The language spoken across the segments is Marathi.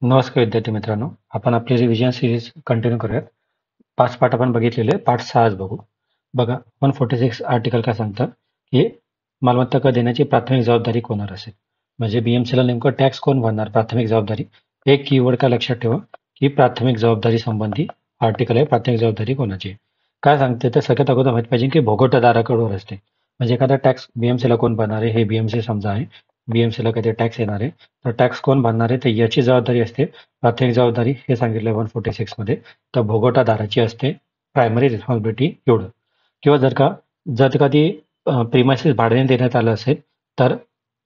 नमस्कार विद्यार्थी मित्रांनो, आपण आपली रिव्हिजन सिरीज कंटिन्यू करूयात. 5 पाठ आपण बघितलेले, पाठ 6 आज बघू. बघा, 146 आर्टिकल काय सांगतं की मालमत्ता कर देण्याची प्राथमिक जबाबदारी कोणावर असेल. म्हणजे बीएमसीला नेमकं टॅक्स कोण भरणार, प्राथमिक जबाबदारी. एक कीवर्ड काय लक्षात ठेवा की प्राथमिक जबाबदारी संबंधी आर्टिकल आहे. प्राथमिक जबाबदारी कोणाची आहे. काय सांगते तर सगळ्यात अगोदर माहिती पाहिजे की भोगवटादाराकडवर असते. म्हणजे एखादा टॅक्स बीएमसीला कोण भरणार आहे, हे बीएमसी समजा आहे. बीएमसीला कधी टॅक्स येणार आहे, तर टॅक्स कोण भरणार आहे तर याची जबाबदारी असते. प्राथमिक जबाबदारी हे सांगितलं 146 मध्ये, तर भोगवटादाराची असते प्रायमरी रिस्पॉन्सिबिलिटी एवढं. किंवा जर का ती प्रिमायसेस भाड्याने देण्यात आलं असेल तर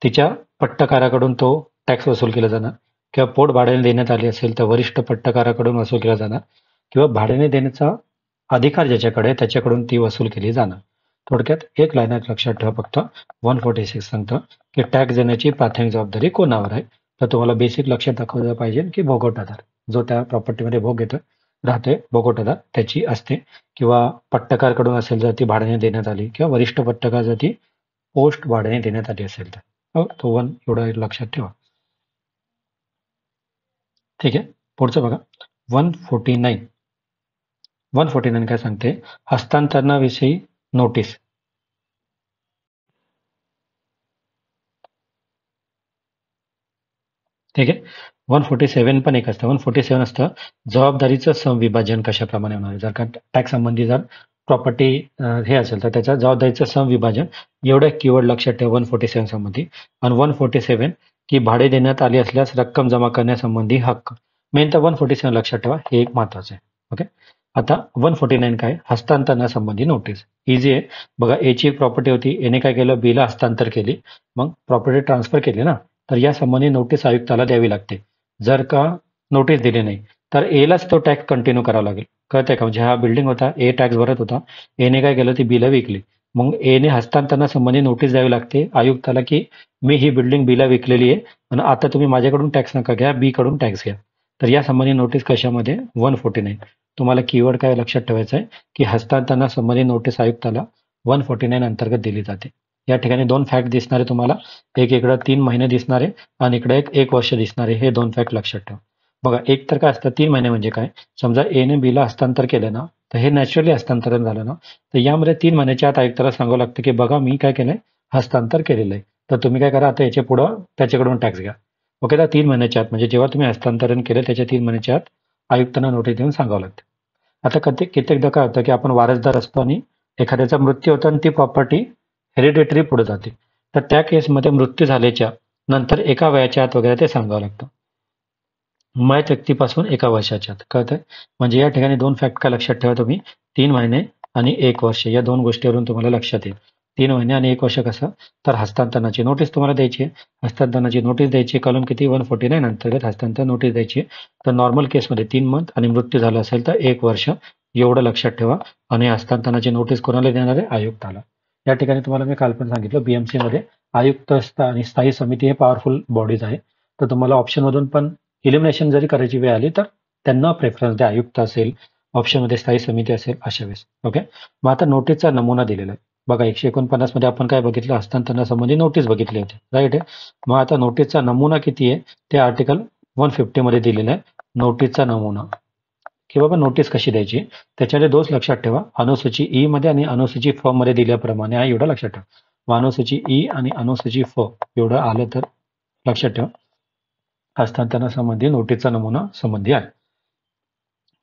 तिच्या पट्टकाराकडून तो टॅक्स वसूल केला जाणार. किंवा पोट भाड्याने देण्यात आली असेल तर वरिष्ठ पट्टकाराकडून वसूल केला जाणार. किंवा भाड्याने देण्याचा अधिकार ज्याच्याकडे त्याच्याकडून ती वसूल केली जाणार. थोडक्यात एक लाईनात लक्षात ठेवा फक्त, 146 सांगतं की टॅक्स देण्याची प्राथमिक जबाबदारी कोणावर आहे. तर तुम्हाला बेसिक लक्षात दाखवलं पाहिजे की भोगवटादार, जो त्या प्रॉपर्टीमध्ये भोग घेतो राहते, भोगवटादार त्याची असते. किंवा पट्टकारकडून असेल जर ती भाड्याने देण्यात आली, किंवा वरिष्ठ पट्टकार जर ती पोस्ट भाड्याने देण्यात आली असेल तर. तो 1 एवढं लक्षात ठेवा. ठीक आहे, पुढचं बघा 149 काय सांगते, हस्तांतरणाविषयी नोटीस. ठीक आहे, 147 पण एक असतं. 147 असतं जबाबदारीचं समविभाजन कशाप्रमाणे होणार. जर का टॅक्स संबंधी जर प्रॉपर्टी हे असेल तर त्याच्या जबाबदारीचं समविभाजन, एवढं कीवर्ड लक्षात ठेवा 147 संबंधी. आणि 147 की भाडे देण्यात आली असल्यास रक्कम जमा करण्यासंबंधी हक्क. मेन तर 147 लक्षात ठेवा, हे एक महत्वाचं आहे. ओके, आता 149 काय, हस्तांतरणासंबंधी नोटीस. इझी आहे बघा. एची प्रॉपर्टी होती, एने काय केलं, बीला हस्तांतर केली, मग प्रॉपर्टी ट्रान्सफर केली ना, तर या संबंधी नोटीस आयुक्ताला द्यावी लागते. जर का नोटीस दिली नाही तर एलाच तो टॅक्स कंटिन्यू करावा लागेल. कळतंय का. म्हणजे हा बिल्डिंग होता, ए टॅक्स भरत होता, एने काय केलं, ती बिलं विकली. मग एने हस्तांतरणासंबंधी नोटीस द्यावी लागते आयुक्ताला की मी ही बिल्डिंग बीला विकलेली आहे आणि आता तुम्ही माझ्याकडून टॅक्स नका घ्या, बी कडून टॅक्स घ्या. तर या संबंधी नोटीस कशामध्ये, 149. तुम्हाला कीवर्ड काय लक्षात ठेवायचा आहे की हस्तांतरणासंबंधी नोटीस आयुक्ताला 149 अंतर्गत दिली जाते. या ठिकाणी 2 फॅक्ट दिसणार आहे तुम्हाला. एक इकडं 3 महिने दिसणार आहे आणि इकडे एक वर्ष दिसणार आहे. हे 2 फॅक्ट लक्षात ठेवा. बघा, एक तर काय असतं 3 महिने म्हणजे काय, समजा एने बीला हस्तांतर केलं ना, तर हे नॅचरली हस्तांतरण झालं ना, तर यामध्ये 3 महिन्याच्या आत आयुक्ताला सांगावं लागतं की बघा मी काय केलंय, हस्तांतर केलेलं आहे, तर तुम्ही काय करा, आता याच्या पुढं त्याच्याकडून टॅक्स घ्या. ओके, तर 3 महिन्याच्या आत, म्हणजे जेव्हा तुम्ही हस्तांतरण केलं त्याच्या 3 महिन्याच्या आत आयुक्तांना नोटीस देऊन सांगावं लागतं. आता कित्येकदा काय होतं की आपण वारसदार असतो आणि एखाद्याचा मृत्यू होतो आणि ती प्रॉपर्टी हेरिडेटरी पुढे जाते. तर त्या केसमध्ये मृत्यू झाल्याच्या नंतर 1 वयाच्या आत वगैरे ते सांगावं लागतं. मयत व्यक्तीपासून 1 वर्षाच्या आत. कळतंय. म्हणजे या ठिकाणी 2 फॅक्ट काय लक्षात ठेवा तुम्ही, 3 महिने आणि 1 वर्ष, या 2 गोष्टीवरून तुम्हाला लक्षात येईल. 3 महिने आणि 1 वर्ष कसं, तर हस्तांतरणाची नोटीस तुम्हाला द्यायची आहे. हस्तांतरणाची नोटीस द्यायची, कलम किती, 149 अंतर्गत हस्तांतरण नोटीस द्यायची. तर नॉर्मल केसमध्ये 3 मंथ आणि मृत्यू झाला असेल तर 1 वर्ष, एवढं लक्षात ठेवा. आणि हस्तांतरणाची नोटीस कोणाला देणार आहे, आयुक्ताला. या ठिकाणी तुम्हाला मी काल पण सांगितलं, बीएमसी मध्ये आयुक्त आणि स्थायी समिती हे पॉवरफुल बॉडीज आहे. तर तुम्हाला ऑप्शनमधून पण इलिमिनेशन जरी करायची वेळ आली तर त्यांना प्रेफरन्स द्या, आयुक्त असेल, ऑप्शनमध्ये स्थायी समिती असेल, अशा वेळेस. ओके, मग आता नोटीसचा नमुना दिलेला आहे बघा. 149 मध्ये आपण काय बघितलं, हस्तांतरणासंबंधी नोटीस बघितली होती, राईट आहे. मग आता नोटीसचा नमुना किती आहे ते आर्टिकल 150 मध्ये दिलेलं आहे. नोटीसचा नमुना की बाबा नोटीस कशी द्यायची, त्याच्याकडे दोष लक्षात ठेवा. अनुसूची ई मध्ये आणि अनुसूची फ मध्ये दिल्याप्रमाणे आहे, एवढं लक्षात ठेवा. मग अनुसूची ई आणि अनुसूची फ एवढं आलं तर लक्षात ठेवा, हस्तांतरणासंबंधी नोटीसचा नमुना संबंधी आहे.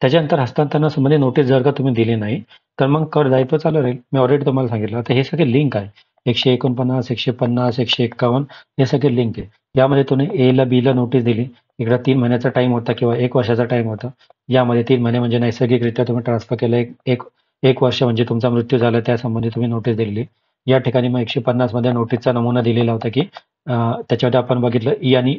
त्याच्यानंतर हस्तांतरणासंबंधी नोटीस जर का तुम्ही दिली नाही तर मग कर दायित्व चालू राहील. मी ऑलरेडी तुम्हाला सांगितलं. आता हे सगळे लिंक आहे, 149, 150, 151, हे सगळे लिंक आहे. यामध्ये तुम्ही ए ला बी ला नोटीस दिली, इकडे 3 महिन्याचा टाइम होता किंवा 1 वर्षाचा टाइम होता. यामध्ये 3 महिने म्हणजे नैसर्गिकरित्या तुम्ही ट्रान्सफर केलं, एक वर्ष म्हणजे तुमचा मृत्यू झाला, त्यासंबंधी तुम्ही नोटीस दिलेली. या ठिकाणी मग 150 मध्ये नोटीसचा नमुना दिलेला होता की त्याच्यामध्ये आपण बघितलं ई आणि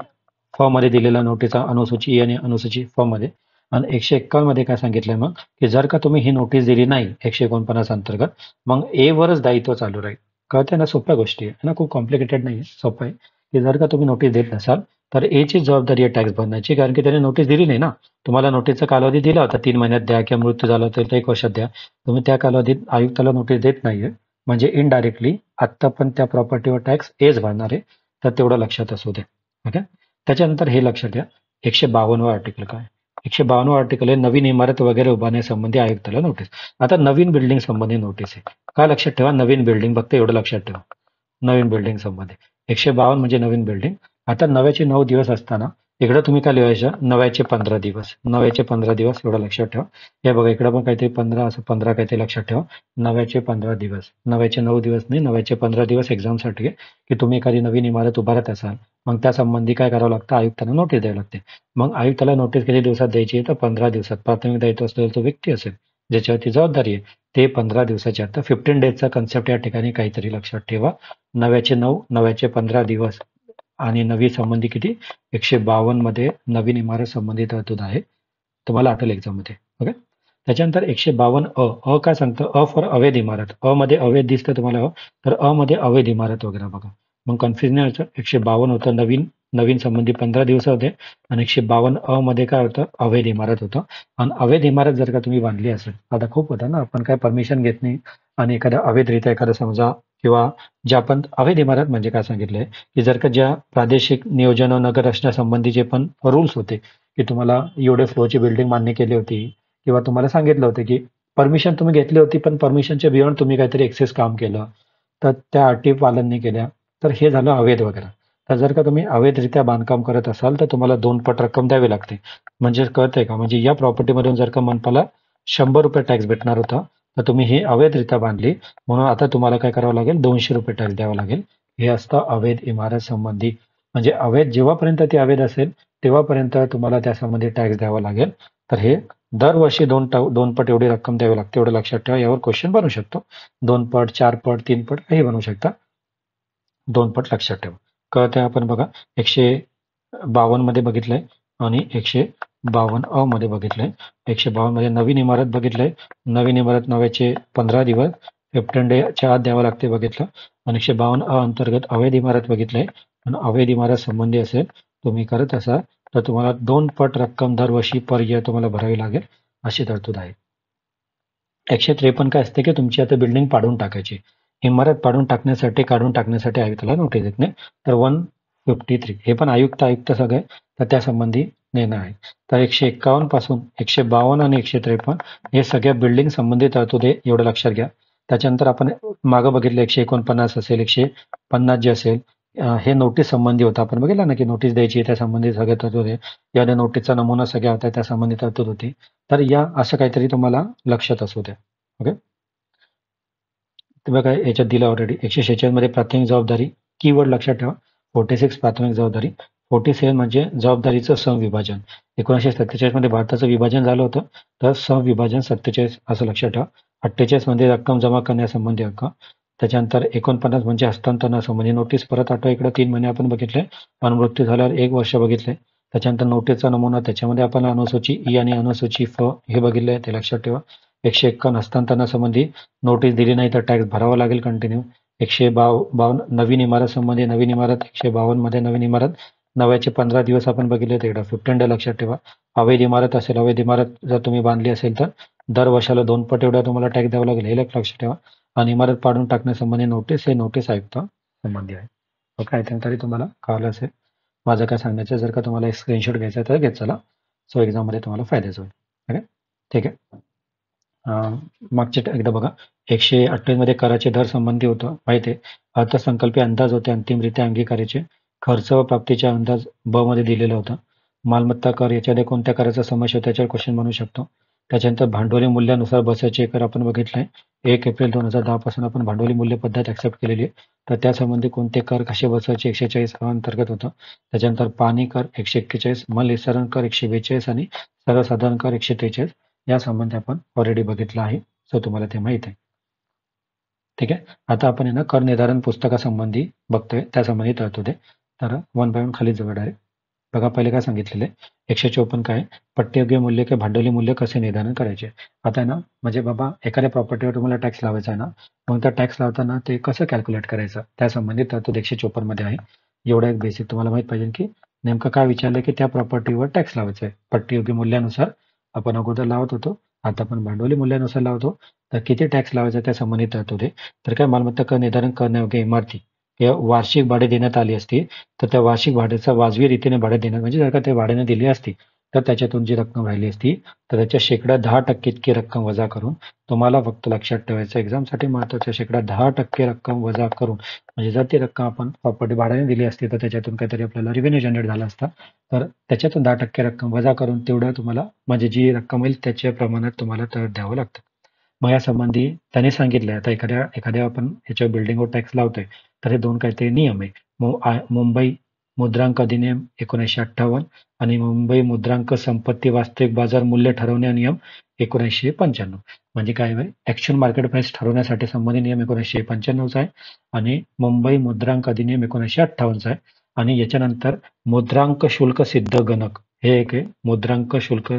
फ मध्ये दिलेला नोटीसचा, अनुसूची ई आणि अनुसूची फ मध्ये. आणि 151 मध्ये काय सांगितलंय मग, की जर का तुम्ही ही नोटीस दिली नाही 149 अंतर्गत, मग ए वरच दायित्व चालू राहील. कळतंय ना, सोप्या गोष्टी आहे ना, खूप कॉम्प्लिकेटेड नाही, सोपं आहे. की जर का तुम्ही नोटीस देत नसाल तर ए ची जबाबदारी आहे टॅक्स भरण्याची, कारण की त्याने नोटीस दिली नाही ना. तुम्हाला नोटीसचा कालावधी दिला होता, 3 महिन्यात द्या किंवा मृत्यू झाला तर 1 वर्षात द्या. तुम्ही त्या कालावधीत आयुक्ताला नोटीस देत नाहीये, म्हणजे इनडायरेक्टली आत्ता पण त्या प्रॉपर्टीवर टॅक्स एच भरणार आहे. तर तेवढं लक्षात असू दे. ओके, त्याच्यानंतर हे लक्षात घ्या, 152 आर्टिकल काय? 152 आर्टिकल आहे नवीन इमारत वगैरे उभारण्यासंबंधी आयुक्ताला नोटीस. आता नवीन बिल्डिंग संबंधी नोटीस आहे. काय लक्षात ठेवा? नवीन बिल्डिंग, फक्त एवढं लक्षात ठेवा. नवीन बिल्डिंग संबंधी 152 म्हणजे नवीन बिल्डिंग. आता नव्याचे 9 दिवस असताना इकडे तुम्ही काय लिहायचं? नव्याचे 15 दिवस. नव्याचे 15 दिवस एवढं लक्षात ठेवा. हे बघा इकडे पण काहीतरी 15 असं 15 काहीतरी लक्षात ठेवा. नव्याचे 15 दिवस. नव्याचे 9 दिवस नाही, नव्याचे 15 दिवस एक्झामसाठी आहे की तुम्ही एखादी नवीन इमारत उभारत असाल, मग त्या संबंधी काय करावं लागतं? आयुक्तांना नोटीस द्यावी लागते. मग आयुक्ताला नोटीस किती दिवसात द्यायची आहे? तर 15 दिवसात. प्राथमिक दायित्व असलेला तो व्यक्ती असेल ज्याच्यावरती जबाबदारी आहे, ते 15 दिवसाच्या आत. 15 डेजचा कन्सेप्ट या ठिकाणी काहीतरी लक्षात ठेवा. नव्याचे 9, नव्याचे 15 दिवस आणि नवी संबंधी किती? 152 मध्ये नवीन इमारत संबंधी तरतूद आहे. तुम्हाला आठवेल एक्झाममध्ये. ओके. त्याच्यानंतर 152 अ काय सांगतं? अ फॉर अवैध इमारत. अ मध्ये अवैध दिसतं तुम्हाला, तर अ मध्ये अवैध इमारत वगैरे बघा. मग कन्फ्युजन नाही व्हायचं. 152 होतं नवीन, नवीन संबंधी 15 दिवस होते आणि 152 अ मध्ये काय होतं? अवैध इमारत होतं. आणि अवैध इमारत जर का तुम्ही बांधली असेल, आता खूप होतं ना, आपण काय परमिशन घेत नाही आणि एखाद्या अवैधरित्या एखादा समजा किंवा जे आपण अवैध इमारत म्हणजे काय सांगितलंय की जर का ज्या प्रादेशिक नियोजन व नगर रचण्यासंबंधीचे पण रूल्स होते की तुम्हाला एवढे फ्लोअरची बिल्डिंग मान्य केली होती किंवा तुम्हाला सांगितलं होतं की परमिशन तुम्ही घेतली होती पण परमिशनच्या बियॉन्ड तुम्ही काहीतरी एक्सेस काम केलं, तर त्या अटी पालन नाही केल्या, तर हे झालं अवैध वगैरे. तर जर का तुम्ही अवैधरित्या बांधकाम करत असाल तर तुम्हाला 2 पट रक्कम द्यावी लागते. म्हणजे कळतंय का? म्हणजे या प्रॉपर्टीमधून जर का मनपाला 100 रुपये टॅक्स भेटणार होता, तर तुम्ही ही अवैधरित्या बांधली म्हणून आता तुम्हाला काय करावं लागेल? 200 रुपये टॅक्स द्यावा लागेल. हे असतं अवैध इमारत संबंधी. म्हणजे अवैध जेव्हापर्यंत ती अवैध असेल तेव्हापर्यंत तुम्हाला त्यासंबंधी टॅक्स द्यावा लागेल. तर हे दरवर्षी 2 पट एवढी रक्कम द्यावी लागते. एवढं लक्षात ठेवा. यावर क्वेश्चन बनू शकतो. 2 पट, 4 पट, 3 पट काही बनवू शकता. 2 पट लक्षात ठेवा. कळतंय? आपण बघा 152 मध्ये बघितलंय आणि 152 अ मध्ये बघितलंय. 152 मध्ये नवीन इमारत बघितलंय. नवीन इमारत नव्याचे 15 दिवस 15 डेच्या आत द्यावं लागते बघितलं. आणि 152 अ अंतर्गत अवैध इमारत बघितलंय. आणि अवैध इमारत संबंधी असेल तुम्ही करत असाल तर तुम्हाला 2 पट रक्कम दरवर्षी पर इयर तुम्हाला भरावी लागेल, अशी तरतूद आहे. 153 काय असते की तुमची आता बिल्डिंग पाडून टाकायची. इमारत पाडून टाकण्यासाठी, काढून टाकण्यासाठी आयुक्ताला नोटीस देत नाही. तर 153 हे पण आयुक्त सगळे, तर त्यासंबंधी निर्णय आहे. तर 151 पासून 152 आणि 153 हे सगळ्या बिल्डिंग संबंधी तरतूद आहे, एवढं लक्षात घ्या. त्याच्यानंतर आपण मागं बघितलं 149 असेल, 150 जे असेल हे नोटीस संबंधी होतं. आपण बघितलं ना की नोटीस द्यायची त्या संबंधी सगळे तरतूद आहे. याने नोटीसचा नमुना सगळ्या होता त्या संबंधी तरतूद होती. तर या असं काहीतरी तुम्हाला लक्षात असू द्या. ओके. तर बघा याच्यात दिलं ऑलरेडी 146 मध्ये प्राथमिक जबाबदारी, कीवर्ड लक्षात ठेवा. 46 प्राथमिक जबाबदारी. 47 म्हणजे जबाबदारीचं समविभाजन. 1947 मध्ये भारताचं विभाजन झालं होतं, तर समविभाजन 47 असं लक्षात ठेवा. 48 मध्ये रक्कम जमा करण्यासंबंधी हक्क. त्याच्यानंतर 49 म्हणजे हस्तांतरणासंबंधी नोटीस. परत आठवा इकडे 3 महिने आपण बघितले आणि मृत्यू झाल्यावर 1 वर्ष बघितले. त्याच्यानंतर नोटीसचा नमुना, त्याच्यामध्ये आपण अनुसूची ई आणि अनुसूची फ हे बघितले, ते लक्षात ठेवा. 151 हस्तांतरणासंबंधी नोटीस दिली नाही तर टॅक्स भरावा लागेल कंटिन्यू. 152 नवीन इमारत संबंधी, नवीन इमारत 152 मध्ये नवीन इमारत नव्याचे 15 दिवस आपण बघितले तिकडं 15 डे लक्षात ठेवा. अवैध इमारत असेल, अवैध इमारत जर तुम्ही बांधली असेल तर दर वर्षाला 2 पट एवढा तुम्हाला टॅक्स द्यावा लागेल, हे लक्षात ठेवा. आणि इमारत पाडून टाकण्यासंबंधी नोटीस, हे नोटीस आयुक्त संबंधी आहे. ओके. आय थिंक तरी तुम्हाला कळलं असेल माझं काय सांगायचं. जर का तुम्हाला एक स्क्रीनशॉट घ्यायचा आहे तर घेत चला. सो एक्झाममध्ये तुम्हाला फायद्याचं होईल. ओके. ठीक आहे. मागचे एकदा बघा 128 मध्ये कराचे दर संबंधी होतं माहिती आहे. अर्थसंकल्पीय अंदाज होते अंतिमरित्या अंगीकाराचे. खर्च व प्राप्तीचा अंदाज ब मध्ये दिलेला होता. मालमत्ता कर याच्यामध्ये कोणत्या कराचा समावेश होतो त्याच्यावर क्वेश्चन बनवू शकतो. त्याच्यानंतर भांडवली मूल्यानुसार बसायचे कर आपण बघितलंय. 1 एप्रिल 2010 पासून आपण भांडवली मूल्य पद्धत ऍक्सेप्ट केलेली आहे. तर त्यासंबंधी कोणते कर कसे बसायचे 140 अंतर्गत होतं. त्याच्यानंतर पाणी कर 141, मल निस्सारण कर 142 आणि सर्वसाधारण कर 143 यासंबंधी आपण ऑलरेडी बघितलं आहे. सो तुम्हाला ते माहित आहे. ठीक आहे. आता आपण आहे ना कर निर्धारण पुस्तकासंबंधी बघतोय, त्यासंबंधी तरतूद आहे. तर 1 बाय 1 खाली जाऊया डायरेक्ट. बघा पहिले काय सांगितलेलं आहे. 154 काय? पट्टीयोग्य मूल्य किंवा भांडवली मूल्य कसे निर्धारण करायचे. आता आहे ना, म्हणजे बाबा एखाद्या प्रॉपर्टीवर तुम्हाला टॅक्स लावायचा आहे ना, मग त्या टॅक्स लावताना ते कसं कॅल्क्युलेट करायचं त्यासंबंधी तरतूद 154 मध्ये आहे. एवढं एक बेसिक तुम्हाला माहित पाहिजे की नेमकं काय विचारलं की त्या प्रॉपर्टीवर टॅक्स लावायचा आहे. पट्टीयोग्य मूल्यानुसार आपण अगोदर लावत होतो, आता आपण भांडवली मूल्यानुसार लावतो. तर किती टॅक्स लावायचा त्या संबंधित तरतूद आहे. तर काय मालमत्ता कर निर्धारण करण्यायोग्य इमारती वार्षिक भाडे देण्यात आली असती, तर त्या वार्षिक भाड्याचा वाजवी रीतीने भाडे देण्यात म्हणजे जर का ते भाड्याने दिली असती, तर त्याच्यातून जी रक्कम राहिली असती, तर त्याच्या शेकडा 10% इतकी रक्कम वजा करून तुम्हाला फक्त लक्षात ठेवायचं एक्झामसाठी महत्त्वाचं शेकडा 10% रक्कम वजा करून म्हणजे जर ती रक्कम आपण प्रॉपर्टी भाड्याने दिली असती, तर त्याच्यातून काहीतरी आपल्याला रेव्हेन्यू जनरेट झाला असता. तर त्याच्यातून 10% रक्कम वजा करून तेवढं तुम्हाला म्हणजे जी रक्कम येईल त्याच्या प्रमाणात तुम्हाला तर द्यावं लागतं. मग यासंबंधी त्याने सांगितलंय आता एखाद्या एखाद्या आपण ह्याच्यावर बिल्डिंगवर टॅक्स लावतोय, तर हे 2 काहीतरी नियम आहे. मुंबई मुद्रांक अधिनियम 1958 आणि मुंबई मुद्रांक संपत्ती वास्तविक बाजार मूल्य ठरवणे नियम 1995. म्हणजे काय आहे ऍक्च्युअल मार्केट प्राइस ठरवण्यासाठी संबंधित नियम 1995चा आहे आणि मुंबई मुद्रांक अधिनियम 1958चा आहे. आणि याच्यानंतर मुद्रांक शुल्क सिद्ध गणक हे एक आहे. मुद्रांक शुल्क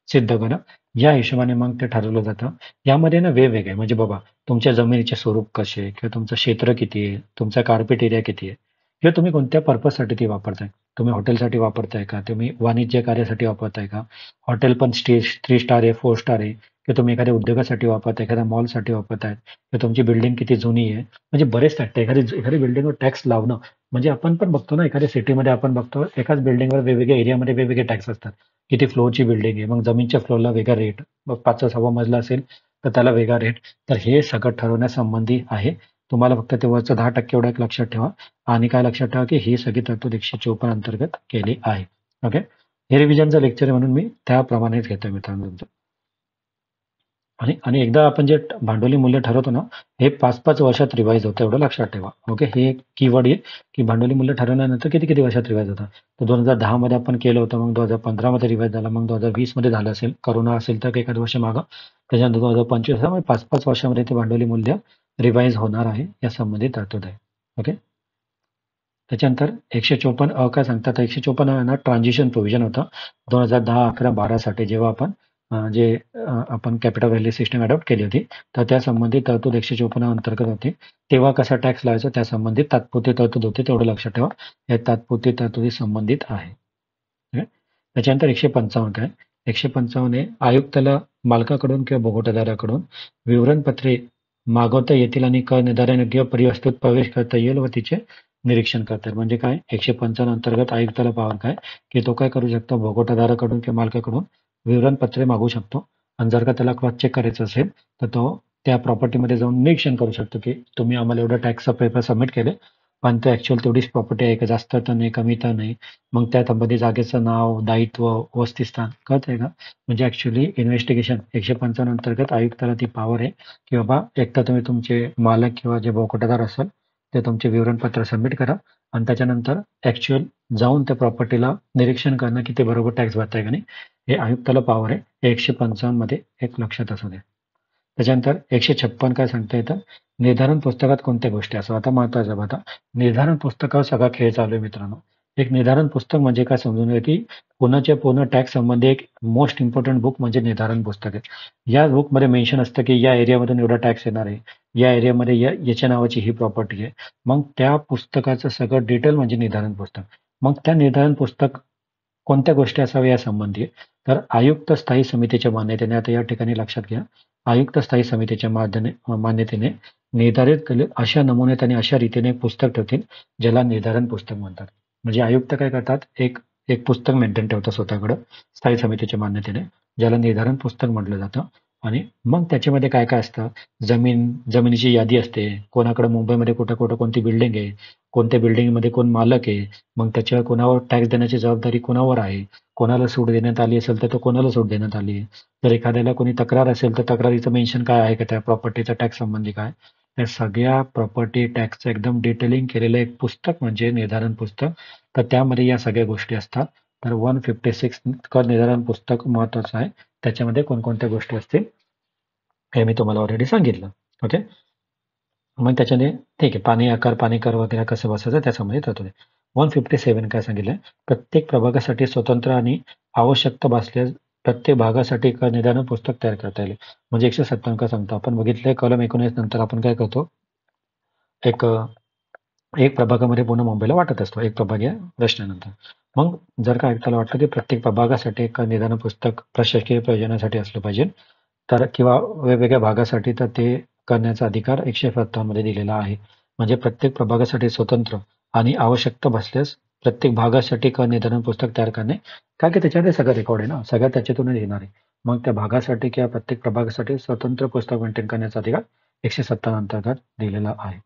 सिद्ध गणक या हिशोबाने मग ते ठरवलं जातं. यामध्ये ना वेगवेगळे म्हणजे बाबा तुमच्या जमिनीचे स्वरूप कसे किंवा तुमचं क्षेत्र किती आहे, तुमचा कार्पेट एरिया किती आहे किंवा तुम्ही कोणत्या पर्पजसाठी ती वापरताय. तुम्ही हॉटेलसाठी वापरताय का, तुम्ही वाणिज्य कार्यासाठी वापरताय का, हॉटेल पण 3 स्टार आहे 4 स्टार आहे किंवा तुम्ही एखाद्या उद्योगासाठी वापरताय, एखाद्या मॉलसाठी वापरताय किंवा तुमची बिल्डिंग किती जुनी आहे. म्हणजे बरेच फॅक्टर एखादी बिल्डिंगवर टॅक्स लावणं म्हणजे आपण पण बघतो ना एखाद्या सिटीमध्ये आपण बघतो एकाच बिल्डिंगवर वेगवेगळ्या एरियामध्ये वेगवेगळे टॅक्स असतात. किती फ्लोअरची बिल्डिंग आहे, मग जमीनच्या फ्लोअरला वेगळा रेट, मग 5वा 6वा मजला असेल तर त्याला वेगळा रेट. तर हे सगळं ठरवण्यासंबंधी आहे. तुम्हाला फक्त ते वरचं 10% एवढं एक लक्षात ठेवा आणि काय लक्षात ठेवा की ही सगळी तरतूद 154 अंतर्गत केली आहे. ओके. हे रिव्हिजनचं लेक्चर आहे म्हणून मी त्याप्रमाणेच घेतोय मित्रांनो तुमचं. आणि आणि एकदा आपण जे भांडवली मूल्य ठरवतो ना, हे 5-5 वर्षात रिवाईज होतं एवढं लक्षात ठेवा. ओके. हे एक कीवर्ड आहे की भांडवली मूल्य ठरवल्यानंतर किती वर्षात रिवाईज होतं. तर 2010 मध्ये आपण केलं होतं, मग 2015 मध्ये रिवाईज झाला, मग 2020 मध्ये झालं असेल, करोना असेल तर एखाद वर्ष मागं, त्याच्यानंतर 2025 म्हणजे 5-5 वर्षामध्ये ते भांडवली मूल्य रिवाईज होणार आहे या संबंधित तरतूद आहे. ओके. त्याच्यानंतर 154 काय सांगतात 154 ना ट्रान्झिशन प्रोव्हिजन होतं 2010, 11, 12 साठी जेव्हा आपण आपण कॅपिटल व्हॅल्यू सिस्टम अडॉप्ट केली होती, तर त्या संबंधित तरतूद 154 अंतर्गत होती. तेव्हा कसा टॅक्स लावायचा त्या संबंधित तात्पुरती तरतूद होती, तेवढं लक्षात ठेवा. या तात्पुरती तरतुदी संबंधित आहे. त्याच्यानंतर 155 काय 155 हे आयुक्ताला मालकाकडून किंवा भोगवटादाराकडून विवरणपत्रे मागवता येतील आणि कर निर्धारणायोग्य परिवस्थेत प्रवेश करता येईल व तिचे निरीक्षण करता येईल. म्हणजे काय 155 अंतर्गत आयुक्ताला पॉवर काय की तो काय करू शकतो भोगवटादाराकडून किंवा मालकाकडून विवरणपत्रे मागू शकतो आणि जर का त्याला क्रॉस चेक करायचं असेल तर तो त्या प्रॉपर्टीमध्ये जाऊन निरीक्षण करू शकतो की तुम्ही आम्हाला एवढं टॅक्सचा पेपर सबमिट केले, पण ते ऍक्च्युअल तेवढीच प्रॉपर्टी आहे का, जास्त तर नाही, कमी तर नाही. मग त्या संबंधी जागेचं नाव, दायित्व, वस्तीस्थान कळतंय का? म्हणजे ऍक्च्युअली इन्व्हेस्टिगेशन 155 अंतर्गत आयुक्ताला ती पॉवर आहे की बाबा एक तर तुम्ही तुमचे मालक किंवा जे भोगवटादार असेल ते तुमचे विवरणपत्र सबमिट करा आणि त्याच्यानंतर ऍक्च्युअल जाऊन त्या प्रॉपर्टीला निरीक्षण करणं की ते बरोबर टॅक्स भरताय का नाही, हे आयुक्ताला पॉवर आहे. हे 155 मध्ये एक लक्षात असू द्या. त्याच्यानंतर 156 काय सांगता येतं निर्धारण पुस्तकात कोणत्या गोष्टी असतात. आता महत्वाचं बघा निर्धारण पुस्तकावर सगळा खेळ चालू आहे मित्रांनो. एक निर्धारण पुस्तक म्हणजे काय समजून घ्या की पूर्णच्या पूर्ण टॅक्स संबंधी एक मोस्ट इम्पॉर्टंट बुक म्हणजे निर्धारण पुस्तक आहे. या बुकमध्ये मेन्शन असतं की या एरियामधून एवढा टॅक्स येणार आहे, या एरियामध्ये याच्या नावाची ही प्रॉपर्टी आहे. मग त्या पुस्तकाचं सगळं डिटेल म्हणजे निर्धारण पुस्तक. मग त्या निर्धारण पुस्तक कोणत्या गोष्टी असाव्या या संबंधी तर आयुक्त स्थायी समितीच्या मान्यतेने, आता या ठिकाणी लक्षात घ्या, आयुक्त स्थायी समितीच्या मान्यतेने निर्धारित केले अशा नमुन्यात आणि अशा रीतीने पुस्तक ठेवतील ज्याला निर्धारण पुस्तक म्हणतात. म्हणजे आयुक्त काय करतात एक एक पुस्तक मेंटेन ठेवतात स्वतःकडं स्थायी समितीच्या मान्यतेने, ज्याला निर्धारण पुस्तक म्हटलं जातं. आणि मग त्याच्यामध्ये काय काय असतं जमिनीची यादी असते, कोणाकडे मुंबईमध्ये कुठं कुठं कोणती बिल्डिंग आहे, कोणत्या बिल्डिंगमध्ये कोण मालक आहे, मग त्याच्यावर कोणावर टॅक्स देण्याची जबाबदारी कोणावर आहे, कोणाला सूट देण्यात आली असेल तर तो कोणाला सूट देण्यात आली आहे, जर एखाद्याला कोणी तक्रार असेल तर तक्रारीचं मेन्शन काय आहे का त्या प्रॉपर्टीचा टॅक्स संबंधी काय, त्या सगळ्या प्रॉपर्टी टॅक्सचं एकदम डिटेलिंग केलेलं एक पुस्तक म्हणजे निर्धारण पुस्तक. तर त्यामध्ये या सगळ्या गोष्टी असतात. तर 156 कर निर्धारण पुस्तक महत्वाचं आहे. त्याच्यामध्ये कोणकोणत्या गोष्टी असतील हे मी तुम्हाला ऑलरेडी सांगितलं. ओके. मग त्याच्याने ठीक आहे पाणी आकार पाणी कर वगैरे कसं बसायचं त्याच्यामध्ये तरतुदी. 157 काय सांगितलंय प्रत्येक प्रभागासाठी स्वतंत्र आणि आवश्यकता भासल्यास प्रत्येक भागासाठी एक निर्धारण पुस्तक तयार करता येईल. म्हणजे 157 काय सांगतो आपण बघितलंय कलम 19 नंतर आपण काय करतो एक एक प्रभागामध्ये पूर्ण मुंबईला वाटत असतो एक प्रभागीय रचनेनंतर. मग जर का आयुक्ताला वाटलं की प्रत्येक प्रभागासाठी एक निदान पुस्तक प्रशासकीय प्रयोजनासाठी असलं पाहिजे तर किंवा वेगवेगळ्या भागासाठी तर ते करण्याचा अधिकार 157 मध्ये दिलेला आहे. म्हणजे प्रत्येक प्रभागासाठी स्वतंत्र आणि आवश्यकता भासल्यास प्रत्येक भागासाठी कर निर्धारण पुस्तक तयार करणे. कारण की त्याच्यामध्ये सगळं रेकॉर्ड आहे ना, सगळं त्याच्यातूनच येणार आहे. मग त्या भागासाठी किंवा प्रत्येक प्रभागासाठी स्वतंत्र पुस्तक मेंटेन करण्याचा अधिकार 157 अंतर्गत दिलेला आहे.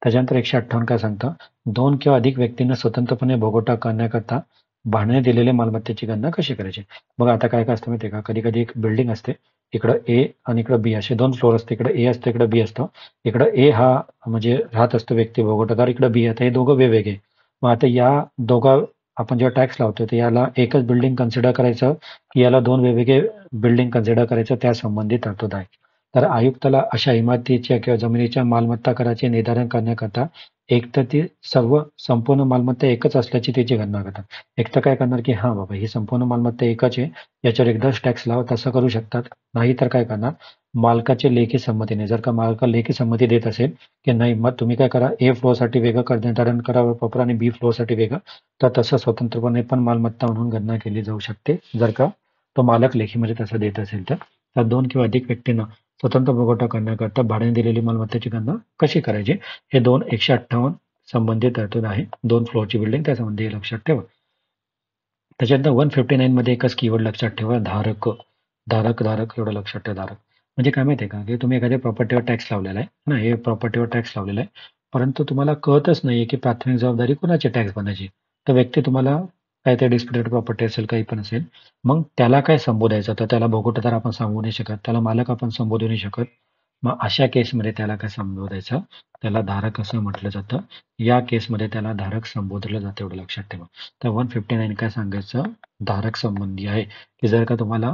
त्याच्यानंतर 158 काय सांगतं, 2 किंवा अधिक व्यक्तींना स्वतंत्रपणे भोगवटा करण्याकरता भाड्याने दिलेल्या मालमत्तेची गणना कशी करायची. बघा आता काय काय असतं माहिती आहे का, कधी कधी एक बिल्डिंग असते, इकडं ए आणि इकडं बी असे 2 फ्लोअर असते. इकडं ए असतं, इकडं बी असतं. इकडं ए हा म्हणजे राहत असतो व्यक्ती भोगवटादार, इकडं बी आता हे दोघं वेगवेगळे. मग आता या दोघा आपण जेव्हा टॅक्स लावतो तर याला एकच बिल्डिंग कन्सिडर करायचं की याला 2 वेगवेगळे बिल्डिंग कन्सिडर करायचं, त्या संबंधित तरतूद आहे. तर आयुक्ताला अशा इमारतीच्या किंवा जमिनीच्या मालमत्ता कराचे निर्धारण करण्याकरता एक तर ती संपूर्ण मालमत्ता एकच असल्याची त्याची गणना करतात. एक तर काय करणार की हा बाबा ही संपूर्ण मालमत्ता एकच आहे, याच्यावर एकदाच टॅक्स लावा, तसं करू शकतात. नाही तर काय करणार, मालकाच्या लेखी संमतीने, जर का मालका लेखी संमती देत असेल की नाही, मग तुम्ही काय करा, ए फ्लोअरसाठी वेगळं कर निर्धारण करा प्रॉपर आणि बी फ्लोअरसाठी वेगळं, तर तसं स्वतंत्रपणे पण मालमत्ता म्हणून गणना केली जाऊ शकते, जर का तो मालक लेखीमध्ये तसं देत असेल तर. 2 किंवा अधिक व्यक्तींना स्वतंत्र भोगवटा करण्याकरता भाड्याने दिलेली मालमत्तेची गणना कशी करायची, हे 158 संबंधित तरतूद आहे. 2 फ्लोअरची बिल्डिंग त्यासंबंधी हे लक्षात ठेवा. त्याच्यानंतर 159 मध्ये एकच कीवर्ड लक्षात ठेवा, धारक. धारक धारक एवढं लक्षात ठेवा, धारक. म्हणजे काय माहिती आहे का, की तुम्ही एखाद्या प्रॉपर्टीवर टॅक्स लावलेला आहे ना, हे प्रॉपर्टीवर टॅक्स लावलेला आहे, परंतु तुम्हाला कळतच नाहीये की प्राथमिक जबाबदारी कुणाची टॅक्स भरण्याची. तर व्यक्ती तुम्हाला काय ते डिस्प्युटेड प्रॉपर्टी असेल, काही पण असेल, मग त्याला काय संबोधायचं, तर त्याला भोगवटादार आपण सांगू नाही शकत, त्याला मालक आपण संबोधू नाही शकत. मग अशा केसमध्ये त्याला काय संबोधायचं, त्याला धारक असं म्हटलं जातं. या केसमध्ये त्याला धारक संबोधलं जातं, एवढं लक्षात ठेवा. तर 159 काय सांगायचं, धारक संबंधी आहे, की जर का तुम्हाला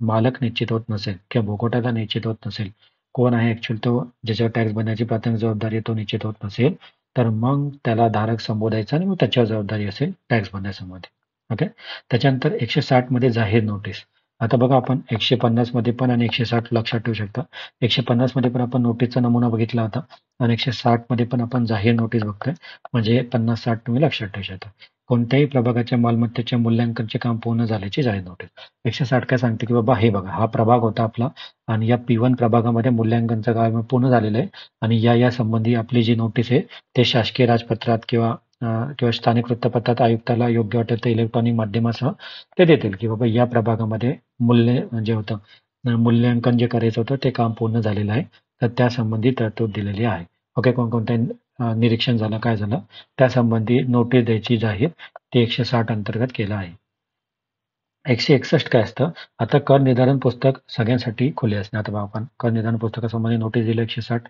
मालक निश्चित होत नसेल किंवा भोगवटादार निश्चित होत नसेल, कोण आहे ऍक्च्युअली तो ज्याच्यावर टॅक्स भरण्याची प्राथमिक जबाबदारी तो निश्चित होत नसेल, तर मग त्याला धारक संबोधायचं आणि मग त्याच्यावर जबाबदारी असेल टॅक्स भरण्यासंबंधी. ओके. त्याच्यानंतर 160 मध्ये जाहीर नोटीस. आता बघा आपण 150 मध्ये पण आणि 160 लक्षात ठेवू शकता. 150 मध्ये पण आपण नोटीसचा नमुना बघितला होता आणि 160 मध्ये पण आपण जाहीर नोटीस बघतोय. म्हणजे 50-60 तुम्ही लक्षात ठेवू शकता. कोणत्याही प्रभागाच्या मालमत्तेच्या मूल्यांकनचे काम पूर्ण झाल्याची जाहीर नोटीस. 160 काय सांगते की बाबा हे बघा, हा प्रभाग होता आपला आणि या P1 प्रभागामध्ये मूल्यांकनचं काम पूर्ण झालेलं आहे आणि या संबंधी आपली जी नोटीस आहे ते शासकीय राजपत्रात किंवा स्थानिक वृत्तपत्रात आयुक्ताला योग्य वाटेल तर इलेक्ट्रॉनिक माध्यमासह ते देतील की बाबा या प्रभागामध्ये मूल्य जे होतं, मूल्यांकन जे करायचं होतं ते काम पूर्ण झालेलं आहे, तर त्या संबंधी तरतूद दिलेली आहे. ओके. कोणकोणत्या निरीक्षण झालं, काय झालं, त्यासंबंधी नोटीस द्यायची जाहीर ते 160 अंतर्गत केलं आहे. 161 काय असतं, आता कर निर्धारण पुस्तक सगळ्यांसाठी खुले असणे. आता आपण कर निर्धारण पुस्तकासंबंधी नोटीस दिली 160.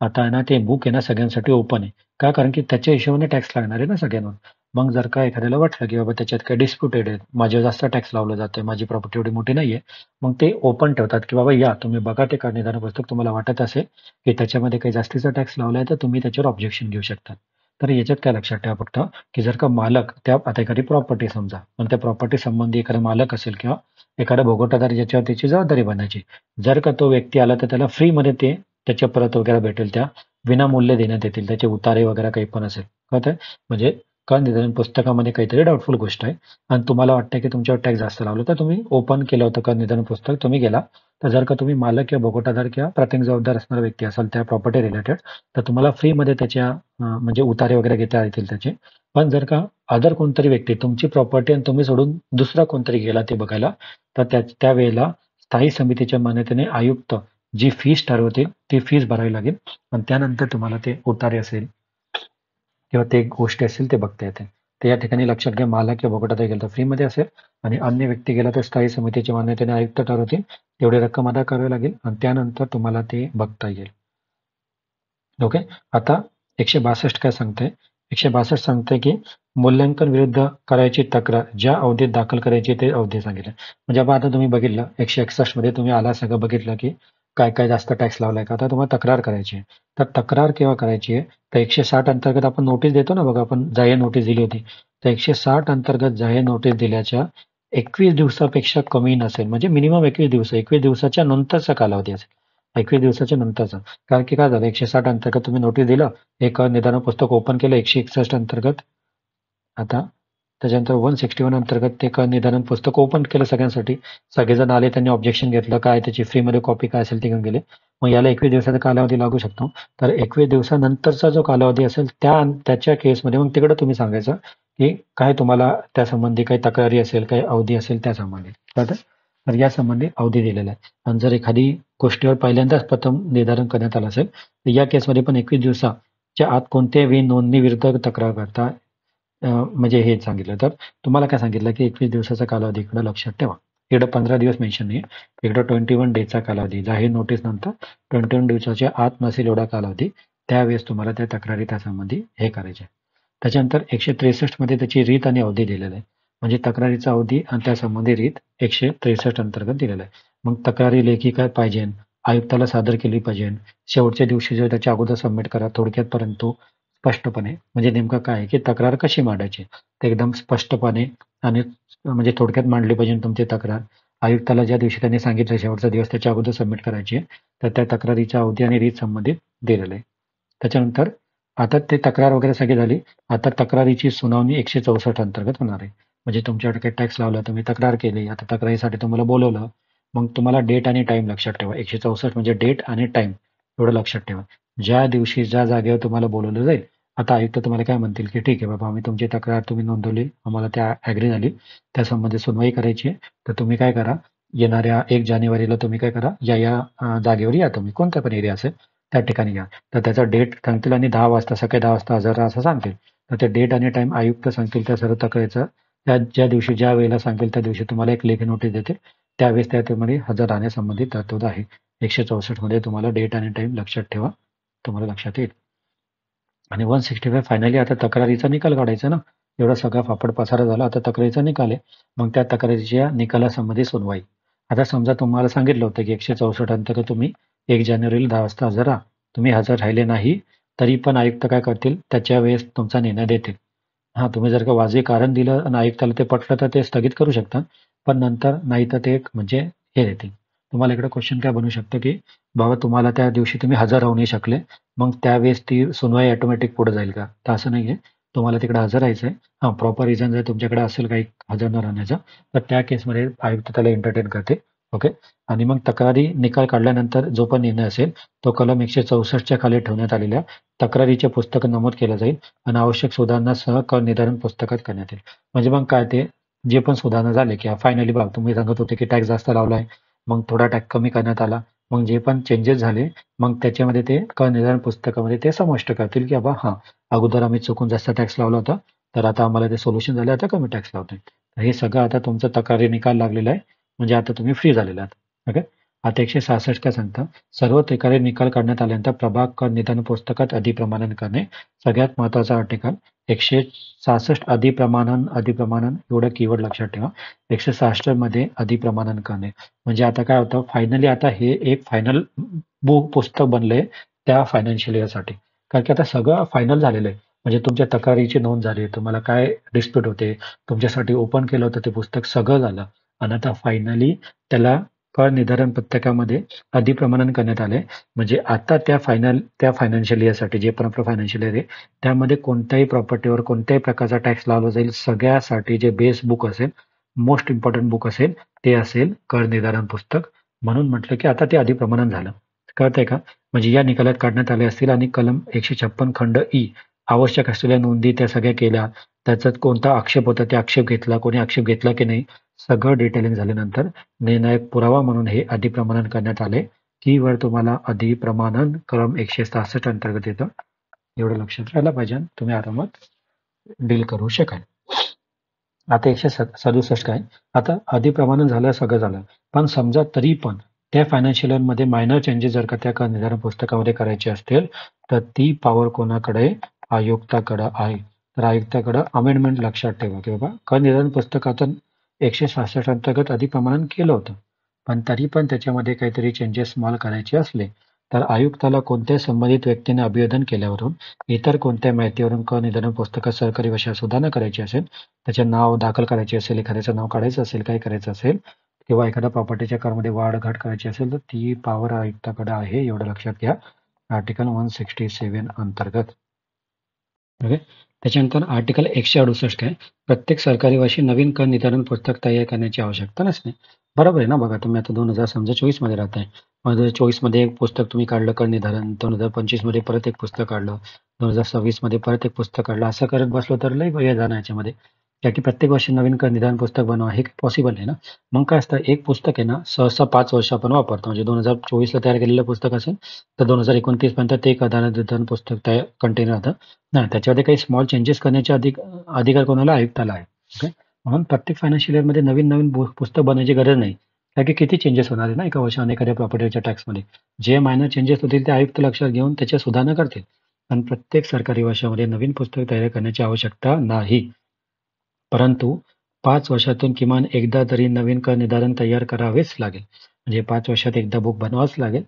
आता आहे ना ते बुक आहे ना सगळ्यांसाठी ओपन आहे. का? कारण की त्याच्या हिशोबाने टॅक्स लागणार आहे ना सगळ्यांवर. मग जर का एखाद्याला वाटलं की बाबा त्याच्यात काही डिस्प्युटेड आहे, माझ्यावर जास्त टॅक्स लावलं जातोय, माझी प्रॉपर्टी एवढी मोठी नाहीये, मग ते ओपन ठेवतात की बाबा या तुम्ही बघा ते कर निर्धारण पुस्तक, तुम्हाला वाटत असेल की त्याच्यामध्ये काही जास्तीचा टॅक्स लावलाय तर तुम्ही त्याच्यावर ऑब्जेक्शन घेऊ शकता. तर याच्यात काय लक्षात ठेवा फक्त, की जर का मालक त्या आता एखादी प्रॉपर्टी समजा, पण त्या प्रॉपर्टी संबंधी एखादा मालक असेल किंवा एखादा भोगवटादार ज्याच्यावर त्याची जबाबदारी बनायची, जर का तो व्यक्ती आला तर त्याला फ्रीमध्ये ते त्याच्या परत वगैरे भेटेल, त्या विनामूल्य देण्यात येतील, त्याचे उतारे वगैरे काही पण असेल. कळतंय? म्हणजे कर निर्धारण पुस्तकामध्ये काहीतरी डाऊटफुल गोष्ट आहे आणि तुम्हाला वाटतं की तुमच्यावर टॅक्स जास्त लावलं, तर तुम्ही ओपन केलं होतं कर निर्धारण पुस्तक, तुम्ही गेला, तर जर का तुम्ही मालक किंवा भोगवटादार किंवा प्राथमिक जबाबदार असणारा व्यक्ती असाल त्या प्रॉपर्टी रिलेटेड, तर तुम्हाला फ्रीमध्ये त्याच्या म्हणजे उतारे वगैरे घेता येतील त्याचे. पण जर का अदर कोणतरी व्यक्ती तुमची प्रॉपर्टी आणि तुम्ही सोडून दुसरा कोणतरी गेला ते बघायला, तर त्यावेळेला स्थायी समितीच्या मान्यतेने आयुक्त जी फीस ठरवतील ती फीस भरावी लागेल आणि त्यानंतर तुम्हाला ते उतारे असेल किंवा ते गोष्टी असतील ते बघता येते. तर या ठिकाणी लक्षात घ्या, मालक किंवा भोगवटादार गेला तर फ्रीमध्ये असेल आणि अन्य व्यक्ती गेला तर स्थायी समितीच्या मान्यतेने आयुक्त ठरवतील, तेवढी रक्कम अदा करावी लागेल आणि त्यानंतर तुम्हाला ते बघता येईल. ओके. आता 162 काय सांगते, 162 सांगते की मूल्यांकन विरुद्ध करायची तक्रार ज्या अवधीत दाखल करायची ते अवधी सांगितलं. म्हणजे आता तुम्ही बघितलं 161 मध्ये तुम्ही आला सगळं बघितलं की काय काय जास्त टॅक्स लावलाय का, आता तुम्हाला तक्रार करायची आहे. तर तक्रार केव्हा करायची आहे, तर 160 अंतर्गत आपण नोटीस देतो ना बघा, आपण जाहीर नोटीस दिली होती, तर 160 अंतर्गत जाहीर नोटीस दिल्याच्या 21 दिवसापेक्षा कमी नसेल, म्हणजे मिनिमम 21 दिवस, 21 दिवसाच्या नंतरचा कालावधी असेल, 21 दिवसाच्या नंतरचा. कारण की काय झालं, 160 अंतर्गत तुम्ही नोटीस दिलं, एक निदान पुस्तक ओपन केलं, 161 अंतर्गत आता त्याच्यानंतर 161 अंतर्गत ते कर निर्धारण पुस्तक ओपन केलं सगळ्यांसाठी. सगळेजण आले, त्यांनी ऑब्जेक्शन घेतलं, काय त्याची फ्रीमध्ये कॉपी काय असेल ती घेऊन गेले. मग याला 21 दिवसाचा कालावधी लागू शकतो. तर 21 दिवसानंतरचा जो कालावधी असेल त्याच्या केसमध्ये मग तिकडे तुम्ही सांगायचं की काय तुम्हाला त्यासंबंधी काही तक्रारी असेल, काही अवधी असेल त्यासंबंधी. कळतं? तर या संबंधी अवधी दिलेला आहे. आणि जर एखादी गोष्टीवर पहिल्यांदाच प्रथम निर्धारण करण्यात आलं असेल तर या केसमध्ये पण 21 दिवसाच्या आत कोणत्याही नोंदणी विरुद्ध तक्रार करता म्हणजे हे सांगितलं. तर तुम्हाला काय सांगितलं की 21 दिवसाचा कालावधी इकडे लक्षात ठेवा. इकडे 15 दिवस मेन्शन नाही, इकडे 21 डेजचा कालावधी. जाहीर नोटीस नंतर 21 दिवसाच्या आत नसेल एवढा कालावधी, त्यावेळेस तुम्हाला त्या तक्रारी त्यासंबंधी हे करायचे. त्याच्यानंतर 163 मध्ये त्याची रीत आणि अवधी दिलेला आहे. म्हणजे तक्रारीचा अवधी आणि त्यासंबंधी रीत 163 अंतर्गत दिलेला आहे. मग तक्रारी लेखी काय पाहिजे, आयुक्ताला सादर केली पाहिजे, शेवटच्या दिवशी जर त्याच्या अगोदर सबमिट करा. थोडक्यात परंतु स्पष्टपणे म्हणजे नेमकं काय आहे की तक्रार कशी मांडायची ते एकदम स्पष्टपणे आणि म्हणजे थोडक्यात मांडली पाहिजे तुमची तक्रार. आयुक्ताला ज्या दिवशी त्यांनी सांगितलं शेवटचा दिवस त्याच्या अगोदर सबमिट करायची आहे, तर त्या तक्रारीच्या अवधी आणि रीत संबंधित दिलेलं आहे. त्याच्यानंतर आता ते तक्रार वगैरे सगळी झाली. आता तक्रारीची सुनावणी 164 अंतर्गत होणार आहे. म्हणजे तुमच्याकडे काही टॅक्स लावला, तुम्ही तक्रार केली, आता तक्रारीसाठी तुम्हाला बोलवलं, मग तुम्हाला डेट आणि टाइम लक्षात ठेवा. 164 म्हणजे डेट आणि टाइम एवढं लक्षात ठेवा. ज्या दिवशी ज्या जागेवर तुम्हाला बोलवलं जाईल, आता आयुक्त तुम्हाला काय म्हणतील की ठीक आहे बाबा, आम्ही तुमची तक्रार तुम्ही नोंदवली, आम्हाला त्या ॲग्री झाली, त्यासंबंधी सुनवाई करायची आहे, तर तुम्ही काय करा, येणाऱ्या 1 जानेवारीला तुम्ही काय करा, या जागेवर या, तुम्ही कोणता पण एरिया असेल त्या ठिकाणी या. तर त्याचा डेट सांगतील आणि 10 वाजता सकाळी 10 वाजता हजर राहा असं सांगतील. तर ते डेट आणि टाइम आयुक्त सांगतील त्या सर्व तक्रारीचं ज्या दिवशी ज्या वेळेला सांगतील त्या दिवशी तुम्हाला एक लेखी नोटीस देते. त्यावेळेस त्यामध्ये हजर राहण्यासंबंधी तरतूद आहे. 164 मध्ये तुम्हाला डेट आणि टाइम लक्षात ठेवा, तुम्हाला लक्षात येईल. आणि 165 फायनली आता तक्रारीचा निकाल काढायचा ना. एवढा सगळा फापड पसारा झाला, आता तक्रारीचा निकाल आहे. मग त्या तक्रारीच्या निकालासंबंधी सुनवाई. आता समजा तुम्हाला सांगितलं होतं की 164 अंतर्गत तुम्ही 1 जानेवारीला 10 वाजता हजर राहा. तुम्ही हजर राहिले नाही तरी पण आयुक्त काय करतील, त्याच्या वेळेस तुमचा निर्णय देतील. हां, तुम्ही जर का वाजवी कारण दिलं आणि आयुक्ताला ते पटलं तर ते स्थगित करू शकतात. पण नंतर नाही तर ते एक म्हणजे हे देतील. तुम्हाला इकडे क्वेश्चन काय बनू शकतं की बाबा तुम्हाला त्या दिवशी तुम्ही हजर राहू नाही शकले, मग त्यावेळेस ती सुनवाई ऑटोमॅटिक पुढे जाईल का? तर असं नाहीये. तुम्हाला तिकडे हजर राहायचं आहे. हां, प्रॉपर रिझन जर तुमच्याकडे असेल काही हजर न राहण्याचं, तर त्या केसमध्ये आयुक्त त्याला एंटरटेन करते. ओके. आणि मग तक्रारी निकाल काढल्यानंतर जो पण निर्णय असेल, तो कलम 164च्या खाली ठेवण्यात आलेल्या तक्रारीचे पुस्तक नमूद केलं जाईल आणि आवश्यक सुधारणासह कर निर्धारण पुस्तकात करण्यात येईल. म्हणजे मग काय ते जे पण सुधारणा झाले की फायनली बघा तुम्ही सांगत होते की टॅक्स जास्त लावलाय, मग थोडा टॅक्स कमी करण्यात आला. मग जे पण चेंजेस झाले, मग त्याच्यामध्ये ते कर निर्धारण पुस्तकामध्ये ते समाविष्ट करतील की बाबा हां, अगोदर आम्ही चुकून जास्त टॅक्स लावला होता, तर आता आम्हाला ते सोल्युशन झालं, आता कमी टॅक्स लावतोय. तर हे सगळं आता तुमचं तक्रारी निकाल लागलेला आहे. म्हणजे आता तुम्ही फ्री झालेला आहात. ओके. आता 166 काय सांगतं, सर्व तक्रारी निकाल काढण्यात आल्यानंतर प्रभाग कर निदान पुस्तकात अधिप्रमाणन करणे. सगळ्यात महत्त्वाचा आर्टिकल 166 अधिप्रमाणन एवढं कीवर्ड लक्षात ठेवा. 166 मध्ये अधिप्रमाणन करणे. म्हणजे आता काय होतं, फायनली आता हे एक फायनल पुस्तक बनलंय त्या फायनान्शियल इयरसाठी. कारण की आता सगळं फायनल झालेलं आहे. म्हणजे तुमच्या तक्रारीची नोंद झाली, तुम्हाला काय डिस्प्यूट होते, तुमच्यासाठी ओपन केलं होतं ते पुस्तक सगळं झालं. आणि आता फायनली त्याला कर निर्धारण पत्रकामध्ये अधिप्रमाणन करण्यात आले. म्हणजे आता त्या फायनान्शियल इयरसाठी जे पण आपलं फायनान्शियल इयर आहे, त्यामध्ये कोणत्याही प्रॉपर्टीवर कोणत्याही प्रकारचा टॅक्स लावला जाईल. सगळ्यासाठी जे बेस बुक असेल, मोस्ट इम्पॉर्टंट बुक असेल, ते असेल कर निर्धारण पुस्तक. म्हणून म्हटलं की आता ते अधिप्रमाणन झालं. कळतंय का? म्हणजे या निकालात काढण्यात आले असतील आणि कलम 156 खंड ई आवश्यक असलेल्या नोंदी त्या सगळ्या केल्या. त्याच्यात कोणता आक्षेप होता ते आक्षेप घेतला, कोणी आक्षेप घेतला की नाही, सगळं डिटेलिंग झाल्यानंतर निर्णायक पुरावा म्हणून हे अधिप्रमाणन करण्यात आले. कीवर तुम्हाला अधिप्रमाणन कलम 166 अंतर्गत येतं. एवढं लक्षात राहायला पाहिजे, तुम्ही आरामात डील करू शकाल. आता 167 काय, आता अधिप्रमाणन झालं, सगळं झालं, पण समजा तरी पण त्या फायनान्शियल इयरमध्ये मायनर चेंजेस जर का त्या कर निर्धारण पुस्तकामध्ये करायचे असतील, तर ती पॉवर कोणाकडे, आयुक्ताकडे आहे. तर आयुक्ताकडे अमेंडमेंट लक्षात ठेवा की बाबा कर निर्धारण पुस्तकातून 166 अंतर्गत अधिप्रमाणन केलं होतं, पण तरी पण त्याच्यामध्ये काहीतरी चेंजेस स्मॉल करायचे असले तर आयुक्ताला कोणत्याही संबंधित व्यक्तीने अभिवादन केल्यावरून इतर कोणत्या माहितीवरून कर निर्धारण पुस्तकात सरकारी विषयात सुधारणा करायची असेल, त्याचे नाव दाखल करायचे असेल, एखाद्याचं नाव काढायचं असेल, काय करायचं असेल किंवा एखाद्या प्रॉपर्टीच्या करमध्ये वाढ घट करायची असेल तर ती पॉवर आयुक्ताकडे आहे, एवढं लक्षात घ्या. आर्टिकल 167 अंतर्गत. ओके. त्याच्यानंतर आर्टिकल 168 आहे, प्रत्येक सरकारी वर्षी नवीन कर निर्धारण पुस्तक तयार करण्याची आवश्यकता नसते. बरोबर आहे ना? बघा तुम्ही आता 2024 मध्ये राहताय. 2024 मध्ये एक पुस्तक तुम्ही काढलं कर निर्धारण, 2025 मध्ये परत एक पुस्तक काढलं, 2026 मध्ये परत एक पुस्तक काढलं, असं करत बसलो तर लई वेळ जाणार याच्यामध्ये. कारण की प्रत्येक वर्षी नवीन कर निर्धारण पुस्तक बनवा हे पॉसिबल आहे ना. मग काय असतं, एक पुस्तक आहे ना सहसा 5 वर्ष आपण वापरतो. म्हणजे 2024ला तयार केलेलं पुस्तक असेल तर 2029 पर्यंत ते एक निर्धारण पुस्तक तयार कंटेन राहतं. नाही, त्याच्यामध्ये काही स्मॉल चेंजेस करण्याचे अधिकार कोणाला? आयुक्ताला आहे. ओके. म्हणून प्रत्येक फायनान्शियल इयरमध्ये नवीन नवीन पुस्तक बनवायची गरज नाही. कारण की किती चेंजेस होणार आहे ना एका वर्षाने एखाद्या प्रॉपर्टीच्या टॅक्समध्ये. जे मायनर चेंजेस होतील ते आयुक्त लक्षात घेऊन त्याच्या सुधारणा करतील. आणि प्रत्येक सरकारी वर्षामध्ये नवीन पुस्तक तयार करण्याची आवश्यकता नाही. परंतु 5 वर्षातून किमान एकदा तरी नवीन कर निर्धारण तयार करावेच लागेल. म्हणजे 5 वर्षात एकदा बुक बनवावंच लागेल.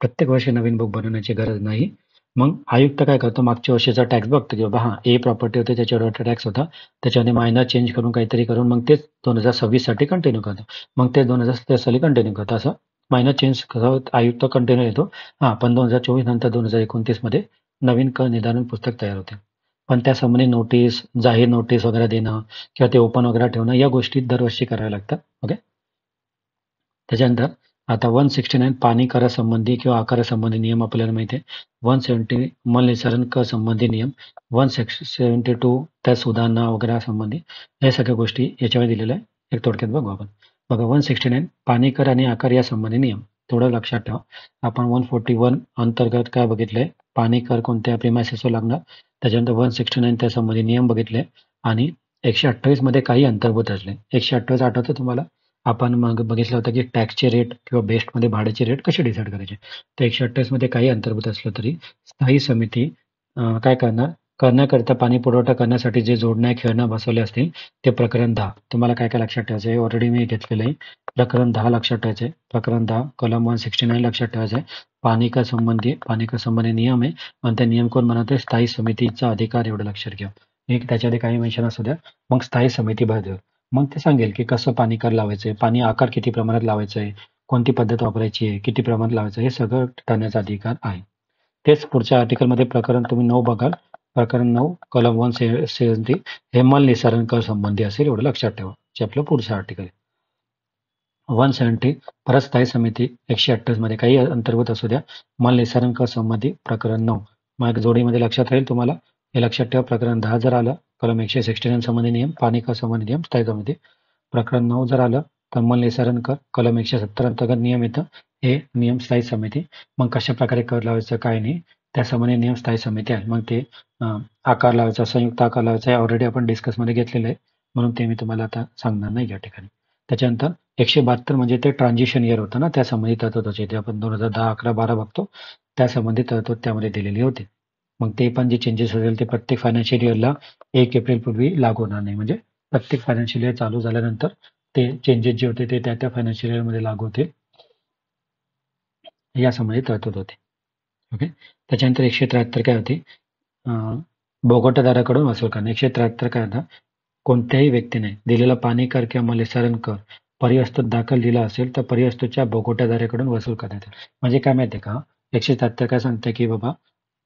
प्रत्येक वर्षी नवीन बुक बनवण्याची गरज नाही. मग आयुक्त काय करतो, मागच्या वर्षीचा टॅक्स बघतो की बाबा हां, ए प्रॉपर्टी होते त्याच्यावर टॅक्स होता. त्याच्यामध्ये मायनर चेंज करून काहीतरी करून मग तेच 2026 साठी कंटिन्यू करतो. मग ते 2027 साली कंटिन्यू करतो. असं मायनर चेंज आयुक्त कंटिन्यू येतो. हां, पण 2024 नंतर 2029 मध्ये नवीन कर निर्धारण पुस्तक तयार होते. पण त्यासंबंधी नोटीस, जाहीर नोटीस वगैरे देणं किंवा ते ओपन वगैरे ठेवणं या गोष्टी दरवर्षी कराव्या लागतात. ओके. त्याच्यानंतर आता 169 पाणी करासंबंधी किंवा आकारासंबंधी नियम आपल्याला माहिती आहे. 170 मल कर संबंधी नियम, 172 त्या सुधारणा वगैरे संबंधी या सगळ्या गोष्टी याच्यामध्ये दिलेल्या आहे. एक थोडक्यात बघू आपण. बघा 169 पाणी कर आणि आकार या संबंधी नियम. थोडं लक्षात ठेवा. आपण 141 अंतर्गत काय बघितलंय, पाणी कर कोणत्या प्रिमायसेसवर लागणार. त्याच्यानंतर 169 त्या संबंधी नियम बघितले आणि 128 मध्ये काही अंतर्भूत असले. 128 आठवतं तुम्हाला? आपण मग बघितलं होतं की टॅक्सचे रेट किंवा बेस्टमध्ये भाड्याचे रेट कसे डिसाईड करायचे. तर 128 मध्ये काही अंतर्भूत असलं तरी स्थायी समिती काय करण्याकरता पाणी पुरवठा करण्यासाठी जे जोडण्या खेळणं बसवले असतील ते प्रकरण 10. तुम्हाला काय काय लक्षात ठेवायचं आहे? ऑलरेडी मी घेतलेलं आहे. प्रकरण 10 लक्षात ठेवायचं आहे. प्रकरण 10 कलम 169 लक्षात ठेवायचं आहे. पाणी कर संबंधी नियम आहे आणि ते नियम कोण बनवते? स्थायी समितीचा अधिकार, एवढं लक्षात घ्या. एक त्याच्यामध्ये काही मेन्शन असू द्या, मग स्थायी समिती भर मग ते सांगेल की कसं पाणी कर लावायचं, पाणी आकार किती प्रमाणात लावायचं आहे, कोणती पद्धत वापरायची आहे, किती प्रमाणात लावायचं, हे सगळं ठरण्याचा अधिकार आहे. तेच पुढच्या आर्टिकलमध्ये प्रकरण तुम्ही 9 बघाल. प्रकरण 9 कलम 170 हे मल निस्सारण कर संबंधी असेल, एवढं लक्षात ठेवा. जे आपलं पुढचं आर्टिकल आहे. 170 परत स्थायी समिती 128 मध्ये काही अंतर्भूत असू द्या, मल निस्सारण कर संबंधी प्रकरण 9. मग जोडीमध्ये लक्षात राहील तुम्हाला. हे लक्षात ठेवा. प्रकरण 10 जर आलं, कलम 169 संबंधी नियम, पाणी कर संबंधी नियम, स्थायी समिती. प्रकरण 9 जर आलं तर मल निस्सारण कर कलम 170 अंतर्गत नियम येतं. हे नियम स्थायी समिती. मग कशा प्रकारे कर लावायचं काय नाही, त्यासंबंधी नियम स्थायी समिती आहे. मग ते आकार लावायचा, संयुक्त आकार लावायचा आहे, ऑलरेडी आपण डिस्कसमध्ये घेतलेलं आहे, म्हणून ते मी तुम्हाला आता सांगणार नाही या ठिकाणी. त्याच्यानंतर 172 म्हणजे ते ट्रान्झिशन इयर होतं ना, त्या संबंधी तरतुद ते आपण 2010, 11, 12 बघतो, त्या संबंधी तरतूद त्यामध्ये दिलेली होती. मग ते पण जे चेंजेस होतील ते प्रत्येक फायनान्शियल इयरला 1 एप्रिल पूर्वी लागू होणार नाही. म्हणजे प्रत्येक फायनान्शियल इयर चालू झाल्यानंतर ते चेंजेस जे होते ते त्या फायनान्शियल इयरमध्ये लागू होतील, यासंबंधी तरतूद होते. ओके. त्याच्यानंतर 173 काय होते, बोगटदाराकडून वसूल करणे. 173 काय होता, कोणत्याही व्यक्तीने दिलेला पाणी कर किंवा मलनिस्सारण कर परिवस्तूत दाखल दिला असेल तर परिवस्तूच्या बोगटदाराकडून वसूल करण्यात येईल. म्हणजे काय माहिती आहे का, 173 काय सांगते की बाबा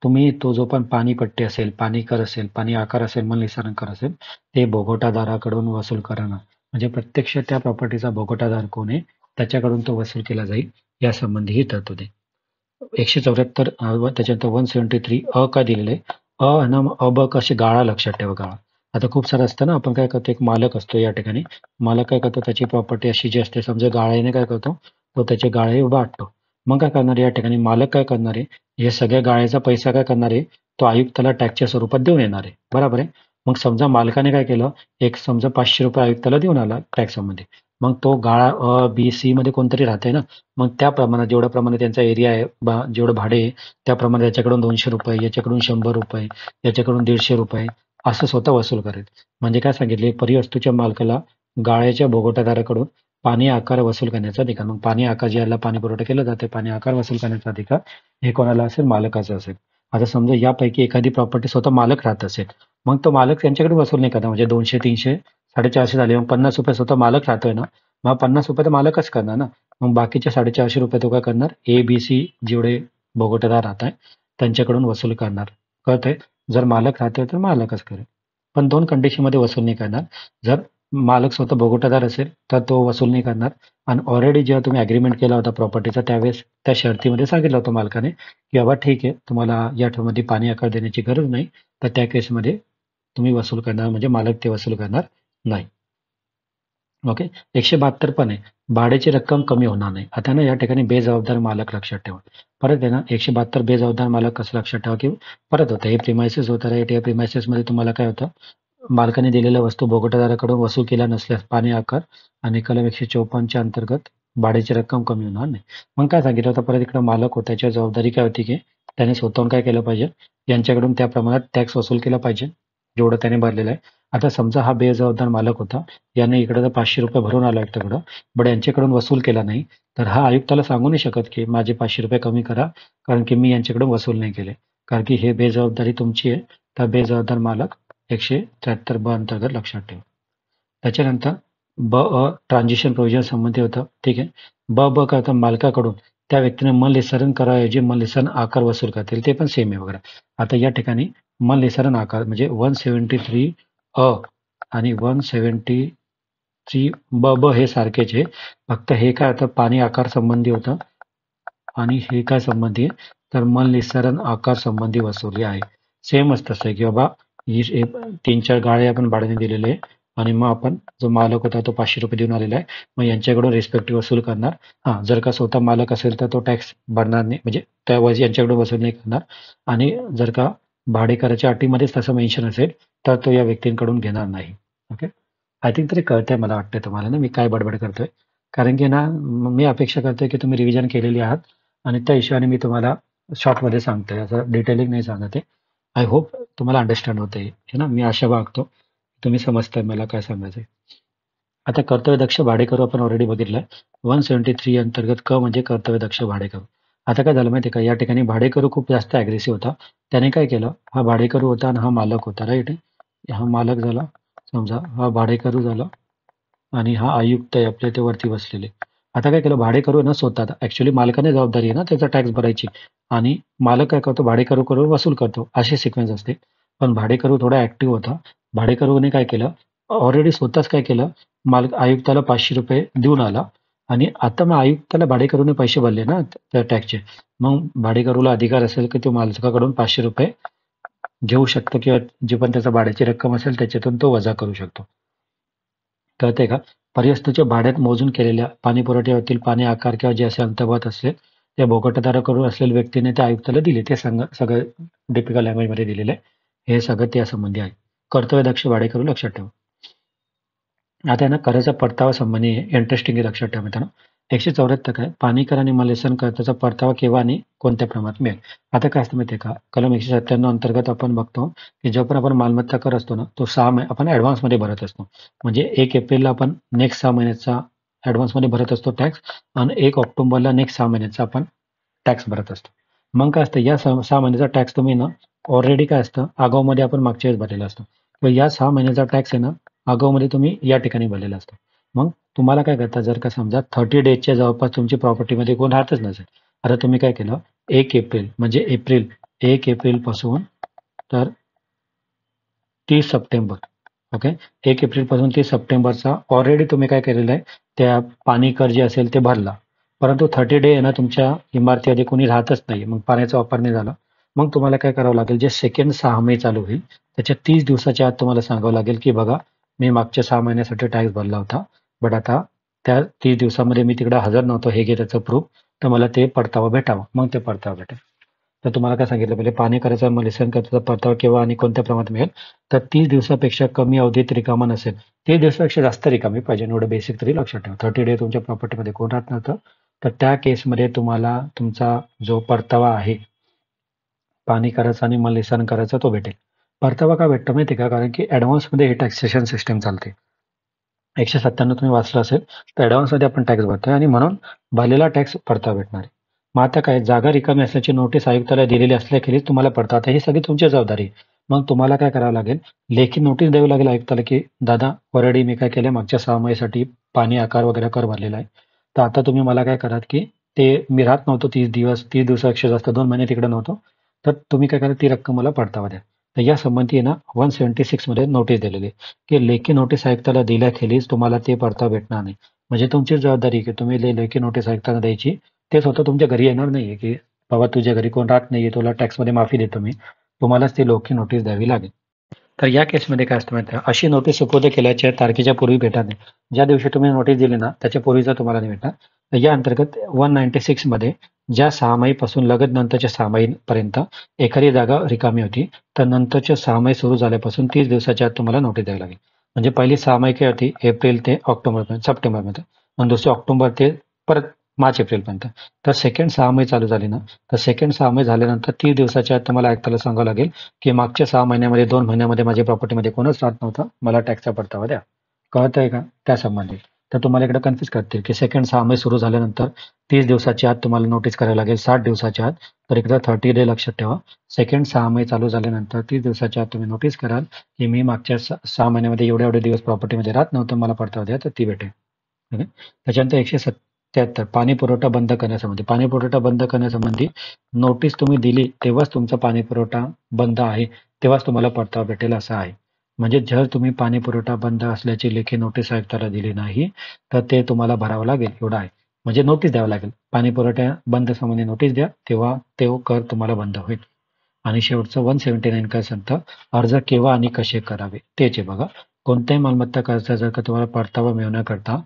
तुम्ही तो जो पण पाणीपट्टी असेल, पाणी कर असेल, पाणी आकार असेल, मलनिस्सारण कर असेल, ते बोगटादाराकडून वसूल करणं. म्हणजे प्रत्यक्ष त्या प्रॉपर्टीचा बोगटादार कोण आहे त्याच्याकडून तो वसूल केला जाईल, यासंबंधी ही तरतूद आहे. 174 त्याच्यानंतर 173 काय दिलेलं आहे, अ ब कसे गाळा लक्षात ठेवा. गाळा आता खूप सारं असतं ना, आपण काय करतो, एक मालक असतो या ठिकाणी. मालक काय करतो, त्याची प्रॉपर्टी अशी जी असते, समजा गाळ्याने काय करतो, तो त्याचे गाळे वाटतो. मग काय करणार या ठिकाणी मालक काय करणार आहे, हे सगळ्या गाळ्याचा पैसा काय करणार आहे, तो आयुक्ताला टॅक्सच्या स्वरूपात देऊन येणार आहे. बरोबर आहे. मग समजा मालकाने काय केलं, एक समजा 500 रुपये आयुक्ताला देऊन आला टॅक्समध्ये. मग तो गाळा बी सी मध्ये कोणतरी राहतंय ना, मग त्या प्रमाणात जेवढ्या प्रमाणे त्यांचा एरिया आहे, जेवढं भाडे आहे त्याप्रमाणे याच्याकडून 200 रुपये, याच्याकडून 100 रुपये, याच्याकडून 150 रुपये असं स्वतः वसूल करेल. म्हणजे काय सांगितले, परिवस्तूच्या मालकाला गाळ्याच्या बोगटादाराकडून पाणी आकार वसूल करण्याचा अधिकार. मग पाणी आकार ज्याला पाणी पुरवठा केला जाते, पाणी आकार वसूल करण्याचा अधिकार हे कोणाला असेल, मालकाचा असेल. आता समजा यापैकी एखादी प्रॉपर्टी स्वतः मालक राहत असेल, मग तो मालक त्यांच्याकडे वसूल नाही करणार. म्हणजे 200, 300, 450 झाले, मग 50 रुपये स्वतः मालक राहतोय ना, मग 50 रुपये तर मालकच करणार ना. मग बाकीचे 450 रुपये तो काय करणार, ए बी सी जेवढे बोगटदार राहत आहे त्यांच्याकडून वसूल करणार. कळतंय. जर मालक राहते तर मालकच करेल. पण 2 कंडिशनमध्ये वसूल नाही करणार. जर मालक स्वतः भोगवटादार असेल तर तो वसूल नाही करणार आणि ऑलरेडी जेव्हा तुम्ही ॲग्रीमेंट केला होता प्रॉपर्टीचा त्यावेळेस त्या शर्तीमध्ये सांगितलं होतं मालकाने, की बाबा ठीक आहे तुम्हाला या ठेवमध्ये पाणी आकार देण्याची गरज नाही. तर त्या केसमध्ये तुम्ही वसूल करणार म्हणजे मालक ते वसूल करणार नाही. ओके. 172 पण आहे. भाड्याची रक्कम कमी होणार नाही. आता ना या ठिकाणी बेजबाबदार मालक लक्षात ठेवा. परत आहे ना 172 बेजबाबदार मालक कसं लक्षात ठेवा, की परत होतं हे प्रिमाइसेस होतं राईट. या प्रिमाइसेसमध्ये तुम्हाला काय होतं, मालकाने दिलेल्या वस्तू भोगवटादाराकडून वसूल केल्या नसल्यास पाणी आकार आणि कलम 154 अंतर्गत भाड्याची रक्कम कमी होणार नाही. मग काय सांगितलं होतं परत इकडे मालक होता त्याची जबाबदारी काय होती, की त्याने स्वतःहून काय केलं पाहिजे, यांच्याकडून त्या प्रमाणात टॅक्स वसूल केला पाहिजे, जेवढं त्याने भरलेलं आहे. आता समजा हा बेजबाबदार मालक होता, याने इकडे जर ₹500 भरून आला आयुक्ताकडं, बट यांच्याकडून वसूल केला नाही, तर हा आयुक्ताला सांगू नाही शकत, की माझे ₹500 कमी करा, कारण की मी यांच्याकडून वसूल नाही केले. कारण की हे बेजबाबदारी तुमची आहे. तर बेजबाबदार मालक 173 ब अंतर्गत लक्षात ठेवा. त्याच्यानंतर ट्रान्झिशन प्रोव्हिजन संबंधी होतं. ठीक आहे. ब काय होतं, मालकाकडून त्या व्यक्तीने मननिसरण कराऐवजी मननिसरण आकार वसूल करतील, ते पण सेम आहे वगैरे. आता या ठिकाणी मननिसरण आकार म्हणजे 173 अ आणि 173 ब हे सारखेच आहे. फक्त हे काय होतं पाणी आकार संबंधी होतं आणि हे काय संबंधी आहे, तर मननिसरण आकार संबंधी वसुली आहे. सेमच तसं आहे, की बाबा ही 3-4 गाळे आपण भाड्याने दिलेले आहे आणि मग आपण जो मालक होता तो ₹500 देऊन आलेला आहे. मग यांच्याकडून रिस्पेक्टिव्ह वसूल करणार. हां, जर का स्वतः मालक असेल तर तो टॅक्स भरणार नाही, म्हणजे त्या यांच्याकडून वसूल नाही करणार आणि जर का भाडेकराच्या अटीमध्येच तसं मेन्शन असेल तर तो या व्यक्तींकडून घेणार नाही. ओके. आय थिंक तरी कळतंय मला वाटतंय तुम्हाला ना मी काय बडबड करतोय. कारण की ना मी अपेक्षा करतोय की तुम्ही रिव्हिजन केलेली आहात आणि त्या हिशोबाने मी तुम्हाला शॉर्टमध्ये सांगतोय. असं डिटेलिंग नाही सांगत आहे. आय होप तुम्हाला अंडरस्टँड होतंय है ना. मी आशा बाळगतो तुम्ही समजताय मला काय सांगायचंय. आता कर्तव्यदक्ष भाडेकरू आपण ऑलरेडी बघितलंय. 173 अंतर्गत क म्हणजे कर्तव्यदक्ष भाडेकरू. आता काय झालं माहिती आहे का, या ठिकाणी भाडेकरू खूप जास्त अग्रेसिव्ह होता. त्याने काय केलं, हा भाडेकरू होता आणि हा मालक होता राईट. हा मालक झाला, समजा हा भाडेकरू झाला आणि हा आयुक्त आहे आपल्या ते वरती बसलेले. आता काय केलं भाडेकरू आहे ना स्वतः ऍक्च्युली मालकाने जबाबदारी आहे ना त्याचा टॅक्स भरायची आणि मालक काय करतो भाडेकरू करून वसूल करतो, अशी सिक्वेन्स असते. पण भाडेकरू थोडा ऍक्टिव्ह होता. भाडेकरूने काय केलं, ऑलरेडी स्वतःच काय केलं, मालक आयुक्ताला ₹500 देऊन आला आणि आता मग आयुक्ताला भाडेकरूने पैसे भरले ना त्या टॅक्सचे. मग भाडेकरूला अधिकार असेल की तो मालकाकडून ₹500 घेऊ शकतो किंवा जी पण त्याचा भाड्याची रक्कम असेल त्याच्यातून तो वजा करू शकतो. कळतंय का? पर्यस्तूच्या भाड्यात मोजून केलेल्या पाणीपुरवठ्यातील पाणी आकार किंवा जे असे अंतर्गत असेल त्या भोगवटादाराकडून असलेल्या व्यक्तीने त्या आयुक्ताला दिले. ते सगळं टिपिकल लँग्वेजमध्ये दिलेलं आहे. हे सगळं त्यासंबंधी आहे. कर्तव्यदक्ष भाडेकरू लक्षात ठेवा. आता आहे ना कराचा परतावा संबंधी इंटरेस्टिंग लक्षात ठेवा मित्रांनो. 174 काय पाणी कर आणि मलेसन खर्चाचा परतावा केव्हा आणि कोणत्या प्रमाणात मिळेल. आता काय असतं माहिती आहे का, कलम 197 अंतर्गत आपण बघतो की जो पण आपण मालमत्ता कर असतो ना तो 6 महिने आपण ऍडव्हान्समध्ये भरत असतो. म्हणजे 1 एप्रिलला आपण नेक्स्ट 6 महिन्याचा ऍडव्हान्समध्ये भरत असतो टॅक्स आणि 1 ऑक्टोबरला नेक्स्ट 6 महिन्याचा आपण टॅक्स भरत असतो. मग काय असतं या 6 महिन्याचा टॅक्स तुम्ही ना ऑलरेडी काय असतं आगाऊमध्ये आपण मागच्या वेळेस भरलेला असतो. तर या 6 महिन्याचा टॅक्स आहे ना आगाऊमध्ये तुम्ही या ठिकाणी भरलेला असतो. मग तुम्हाला काय करता जर का समजा 30 डेजच्या जवळपास तुमची प्रॉपर्टीमध्ये कोण राहतच नसेल. आता तुम्ही काय केलं 1 एप्रिल म्हणजे एप्रिल 1 एप्रिल पासून तर 30 सप्टेंबर ओके. 1 एप्रिल पासून 30 सप्टेंबरचा ऑलरेडी तुम्ही काय केलेलं आहे त्या पाणी कर जे असेल ते भरला. परंतु 30 डे आहे ना तुमच्या इमारतीमध्ये कोणी राहतच नाही. मग पाण्याचा वापर नाही झाला. मग तुम्हाला काय करावं लागेल जे सेकंड 6 मे चालू होईल त्याच्या 30 दिवसाच्या आत तुम्हाला सांगावं लागेल की बघा मी मागच्या 6 महिन्यासाठी टॅक्स भरला होता. बट आता त्या 30 दिवसामध्ये मी तिकडे हजर नव्हतो हे घे त्याचं प्रूफ. तर मला ते परतावा भेटावा. मग ते परतावा भेटेल. तर तुम्हाला काय सांगितलं पहिले पाणी करायचा मलिसन खर्चाचा परतावा केव्हा आणि कोणत्या प्रमाणात मिळेल. तर 30 दिवसापेक्षा कमी अवधीत रिकामा नसेल. 30 दिवसापेक्षा जास्त रिकामी पाहिजे एवढं बेसिक तरी लक्षात ठेवा. 30 डे तुमच्या प्रॉपर्टीमध्ये कोण राहत नव्हतं. तर त्या केसमध्ये तुम्हाला तुमचा जो परतावा आहे पाणी करायचा आणि मलिसन करायचा तो भेटेल. परतावा का भेटतो माहिती आहे का, कारण की ॲडव्हान्समध्ये हे टॅक्सेशन सिस्टम चालते. 197 तुम्ही वाचलं असेल तर ॲडव्हान्समध्ये आपण टॅक्स भरतोय आणि म्हणून भरलेला टॅक्स परतावा भेटणार आहे. मग आता काय जागा रिकामी असल्याची नोटीस आयुक्ताला दिलेली असल्याखेरीज तुम्हाला परतावा. आता ही सगळी तुमची जबाबदारी आहे. मग तुम्हाला काय करावं लागेल लेखी नोटीस द्यावी लागेल आयुक्ताला की दादा ऑलरेडी मी काय केलं मागच्या 6 महिन्यासाठी पाणी आकार वगैरे कर भरलेला आहे. तर आता तुम्ही मला काय करा की ते मी राहत नव्हतो 30 दिवसापेक्षा जास्त 2 महिने तिकडे नव्हतो. तर तुम्ही काय करा ती रक्कम मला परतावा द्या. तर या संबंधी ना 176 मध्ये नोटीस दिलेली की लेखी नोटीस आयुक्ताला दिल्याखेरीज तुम्हाला ते परतावा भेटणार नाही. म्हणजे तुमची जबाबदारी की तुम्ही लेखी नोटीस आयुक्ताला द्यायची. ते स्वतः तुमच्या घरी येणार नाहीये की बाबा तुझ्या घरी कोण राहत नाहीये, तुला टॅक्समध्ये माफी देतो मी. तुम्हालाच ती लेखी नोटीस द्यावी लागेल. तर या केसमध्ये काय असतं माहिती आहे, अशी नोटीस सुपूर्द केल्याच्या तारखेच्या पूर्वी भेटणार नाही. ज्या दिवशी तुम्ही नोटीस दिली ना त्याच्या पूर्वीचा तुम्हाला नाही भेटणार. तर या अंतर्गत 196 मध्ये ज्या सहामाहीपासून लगत नंतरच्या सहामाहीपर्यंत एखादी जागा रिकामी होती, तर नंतरच्या सहामाही सुरू झाल्यापासून 30 दिवसाच्या आत तुम्हाला नोटीस द्यावी लागेल. म्हणजे पहिली सहामाही काय होती, एप्रिल ते सप्टेंबरमध्ये, आणि दुसरी ऑक्टोबर ते परत मार्च एप्रिलपर्यंत. तर सेकंड सहामाही चालू झाली ना, तर सेकंड सहामाही झाल्यानंतर 30 दिवसाच्या आत तुम्हाला आयुक्ताला सांगावं लागेल की मागच्या 6 महिन्यामध्ये 2 महिन्यामध्ये माझ्या प्रॉपर्टीमध्ये कोणच राहत नव्हतं, मला टॅक्सचा परतावा द्या. कळतंय का त्या संबंधित? तर तुम्हाला इकडे कन्फ्युज करतील की सेकंड सहामाही सुरू झाल्यानंतर 30 दिवसाच्या आत तुम्हाला नोटीस करायला लागेल, 60 दिवसाच्या आत. तर इकडे 30 डे लक्षात ठेवा. सेकंड सहामाही चालू झाल्यानंतर 30 दिवसाच्या आत तुम्ही नोटीस कराल की मी मागच्या 6 महिन्यामध्ये एवढे एवढे दिवस प्रॉपर्टीमध्ये राहत नव्हतं, मला परतावा द्या, तर ती भेटेल. ओके. त्याच्यानंतर 177 पाणी पुरवठा बंद करण्यासंबंधी. पाणी पुरवठा बंद करण्यासंबंधी नोटीस तुम्ही दिली तेव्हाच तुमचा पाणी पुरवठा बंद आहे, तेव्हाच तुम्हाला परतावा भेटेल असं आहे. म्हणजे जर तुम्ही पाणी पुरवठा बंद असल्याची लेखी नोटीस आयुक्ताला दिली नाही, तर ते तुम्हाला भरावं लागेल एवढं आहे. म्हणजे नोटीस द्यावं लागेल. पाणी पुरवठा बंद संबंधी नोटीस द्या, तेव्हा तो कर तुम्हाला बंद होईल. आणि शेवटचं 179 काय सांगतं, अर्ज केव्हा आणि कसे करावे तेच आहे बघा. कोणत्याही मालमत्ता कर्ज जर का तुम्हाला परतावा मिळवण्याकरता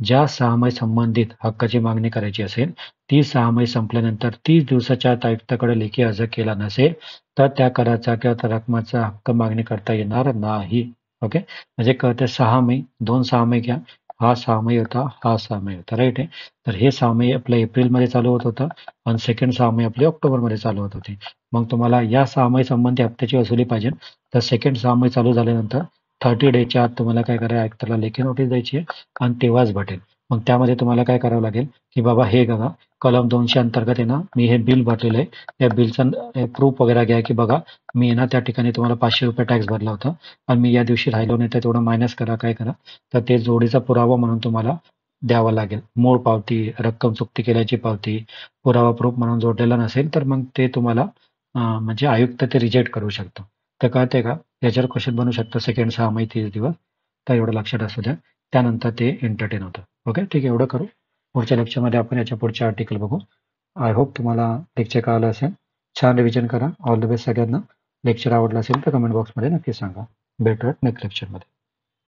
ज्या सहामाही संबंधित हक्काची मागणी करायची असेल, ती सहामाही संपल्यानंतर 30 दिवसाच्या आत आयुक्ताकडे लेखी अर्ज केला नसेल, तर त्या कराचा किंवा त्या रकमेचा हक्क मागणी करता येणार नाही. ओके. म्हणजे कळतं 6 मे, 2 सहामाही घ्या. हा 6 मे होता, हा 6 मे होता, राईट आहे. तर हे 6 मे आपलं एप्रिलमध्ये चालू होत होतं आणि सेकंड 6 मे आपली ऑक्टोबरमध्ये चालू होत होती. मग तुम्हाला या सहामाही संबंधी हप्त्याची वसुली पाहिजे, तर सेकंड सहामाही चालू झाल्यानंतर 30 डेच्या आत तुम्हाला काय करायला आयुक्ताला लेखी नोटीस द्यायची आहे आणि तेव्हाच भेटेल. मग त्यामध्ये तुम्हाला काय करावं लागेल की बाबा हे बघा, कलम 200 अंतर्गत आहे ना, मी हे बिल भरलेलं आहे. त्या बिलचं प्रूफ वगैरे घ्या की बघा मी ना त्या ठिकाणी तुम्हाला ₹500 टॅक्स भरला होता आणि मी या दिवशी राहिलो नाही, तर तेवढं मायनस करा, काय करा. तर ते जोडीचा पुरावा म्हणून तुम्हाला द्यावा लागेल. मूळ पावती, रक्कम चुकती केल्याची पावती, पुरावा प्रूफ म्हणून जोडलेला नसेल तर मग ते तुम्हाला म्हणजे आयुक्त ते रिजेक्ट करू शकतो. तर कळतंय का? याच्यावर क्वेश्चन बनू शकतं सेकंड सहामाही 30 दिवस. तर एवढं लक्षात असू द्या. त्यानंतर ते एंटरटेन होतं. ओके, ठीक आहे, एवढं करू. पुढच्या लेक्चरमध्ये आपण याच्या पुढचे आर्टिकल बघू. आय होप तुम्हाला लेक्चर कळालं असेल. छान रिव्हिजन करा. ऑल द बेस्ट सगळ्यांना. लेक्चर आवडलं असेल तर कमेंट बॉक्समध्ये नक्की सांगा. भेटूयात नेक्स्ट लेक्चरमध्ये.